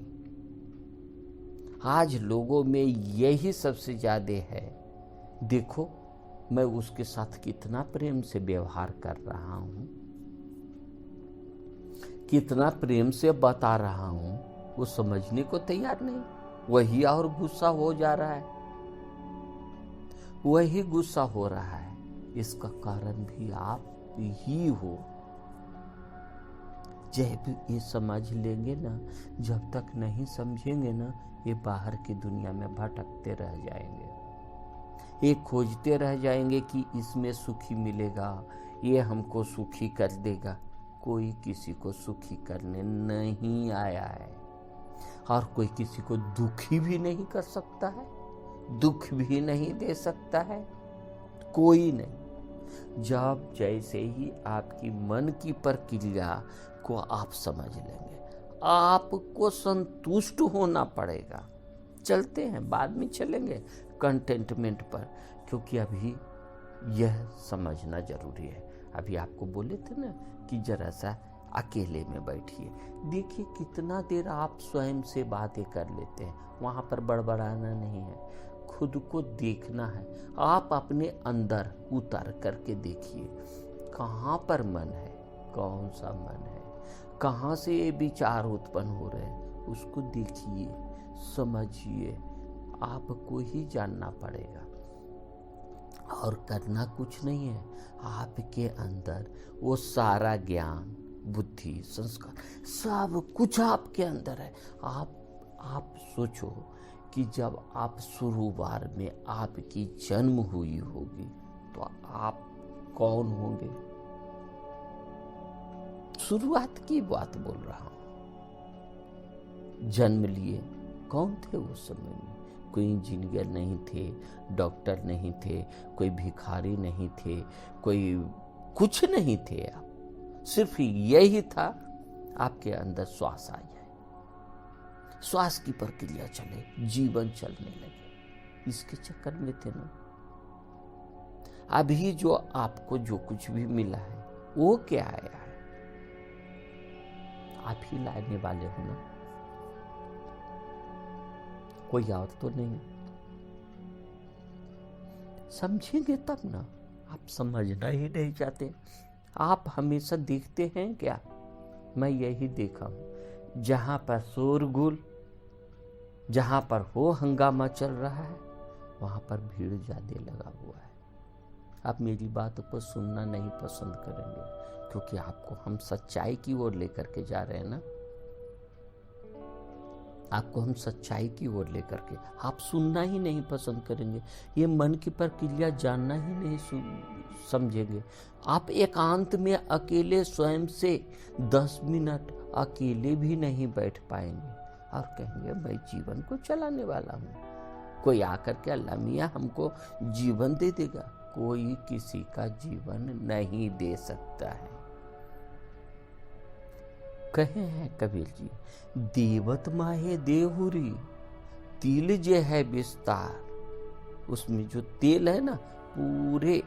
आज लोगों में यही सबसे ज्यादा है। देखो मैं उसके साथ कितना प्रेम से व्यवहार कर रहा हूं, कितना प्रेम से बता रहा हूं, वो समझने को तैयार नहीं। वही और गुस्सा हो जा रहा है, वही गुस्सा हो रहा है। इसका कारण भी आप ही हो। जब ये समझ लेंगे ना, जब तक नहीं समझेंगे ना, ये बाहर की दुनिया में भटकते रह जाएंगे। ये खोजते रह जाएंगे कि इसमें सुखी मिलेगा, ये हमको सुखी कर देगा। कोई किसी को सुखी करने नहीं आया है, और कोई किसी को दुखी भी नहीं कर सकता है, दुख भी नहीं दे सकता है, कोई नहीं। जब जैसे ही आपकी मन की प्रक्रिया को आप समझ लेंगे, आपको संतुष्ट होना पड़ेगा। चलते हैं, बाद में चलेंगे कंटेंटमेंट पर, क्योंकि अभी यह समझना जरूरी है। अभी आपको बोले थे ना कि जरा सा अकेले में बैठिए, देखिए कितना देर आप स्वयं से बातें कर लेते हैं। वहाँ पर बड़बड़ाना नहीं है, खुद को देखना है। आप अपने अंदर उतर करके देखिए, कहाँ पर मन है, कौन सा मन है, कहाँ से ये विचार उत्पन्न हो रहे हैं, उसको देखिए, समझिए। आपको ही जानना पड़ेगा, और करना कुछ नहीं है। आपके अंदर वो सारा ज्ञान, बुद्धि, संस्कार सब कुछ आपके अंदर है। आप सोचो कि जब आप शुरुआत में आपकी जन्म हुई होगी तो आप कौन होंगे? शुरुआत की बात बोल रहा हूं। जन्म लिए कौन थे उस समय में? कोई इंजीनियर नहीं थे, डॉक्टर नहीं थे, कोई भिखारी नहीं थे, कोई कुछ नहीं थे। आप सिर्फ यही था, आपके अंदर श्वास आ जाए, श्वास की प्रक्रिया चले, जीवन चलने लगे, इसके चक्कर में थे ना। अभी जो आपको जो कुछ भी मिला है वो क्या आया है? आप ही लाने वाले हो ना, कोई और तो नहीं। समझेंगे तब ना। आप समझना ही नहीं चाहते। आप हमेशा देखते हैं क्या? मैं यही देखा हूं, जहां पर शोरगुल, जहां पर हो हंगामा चल रहा है, वहां पर भीड़ ज्यादा लगा हुआ है। आप मेरी बात को सुनना नहीं पसंद करेंगे, क्योंकि आपको हम सच्चाई की ओर लेकर के जा रहे हैं ना। आपको हम सच्चाई की ओर लेकर के, आप सुनना ही नहीं पसंद करेंगे, ये मन की प्रक्रिया जानना ही नहीं समझेंगे। आप एकांत में अकेले स्वयं से 10 मिनट अकेले भी नहीं बैठ पाएंगे और कहेंगे मैं जीवन को चलाने वाला हूँ। कोई आकर के अल्लाह मियाँ हमको जीवन दे देगा? कोई किसी का जीवन नहीं दे सकता है। कहे हैं कबीर जी, देवत माहे देहुरी, तिल जे है विस्तार। उसमें जो तेल है ना, पूरे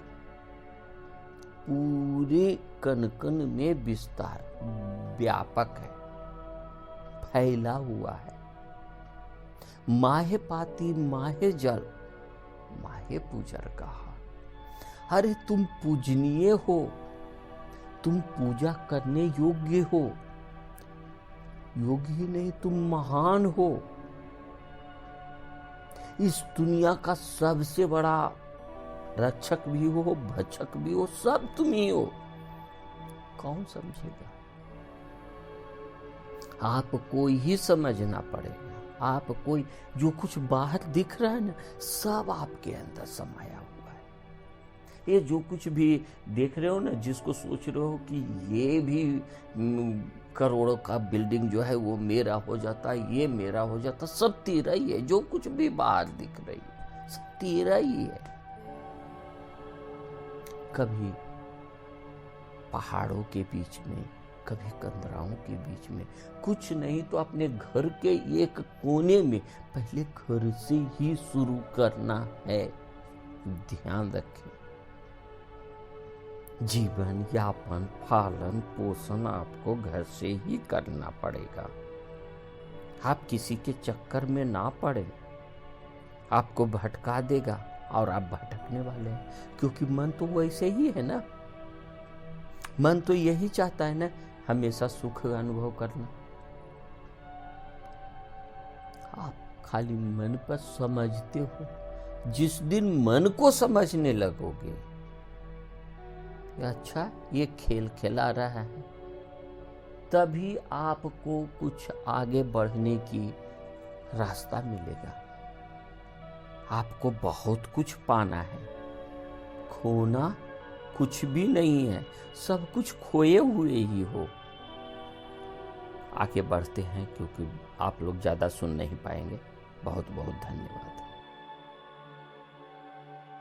कण कण में विस्तार, व्यापक है, फैला हुआ है। माहे पाती माहे जल, माहे पूजर कहा। अरे तुम पूजनीय हो, तुम पूजा करने योग्य हो, योग्य ही नहीं, तुम महान हो। इस दुनिया का सबसे बड़ा रक्षक भी हो, भक्षक भी हो, सब तुम ही हो। कौन समझेगा? आपको ही समझना पड़ेगा। आपको जो कुछ बाहर दिख रहा है ना, सब आपके अंदर समाया हुआ है। ये जो कुछ भी देख रहे हो ना, जिसको सोच रहे हो कि ये भी करोड़ों का बिल्डिंग जो है वो मेरा हो जाता, ये मेरा हो जाता, सब तेरा ही है। जो कुछ भी बाहर दिख रही है सब तेरा ही है। कभी पहाड़ों के बीच में, कभी कंदराओं के बीच में, कुछ नहीं तो अपने घर के एक कोने में, पहले घर से ही शुरू करना है। ध्यान रखें, जीवन यापन, पालन पोषण आपको घर से ही करना पड़ेगा। आप किसी के चक्कर में ना पड़े, आपको भटका देगा और आप भटकने वाले हैं। क्योंकि मन तो वैसे ही है ना, मन तो यही चाहता है ना, हमेशा सुख अनुभव करना। आप खाली मन पर समझते हो। जिस दिन मन को समझने लगोगे, अच्छा ये खेल खेला रहा है, तभी आपको कुछ आगे बढ़ने की रास्ता मिलेगा। आपको बहुत कुछ पाना है, खोना कुछ भी नहीं है, सब कुछ खोए हुए ही हो। आगे बढ़ते हैं, क्योंकि आप लोग ज़्यादा सुन नहीं पाएंगे। बहुत बहुत धन्यवाद।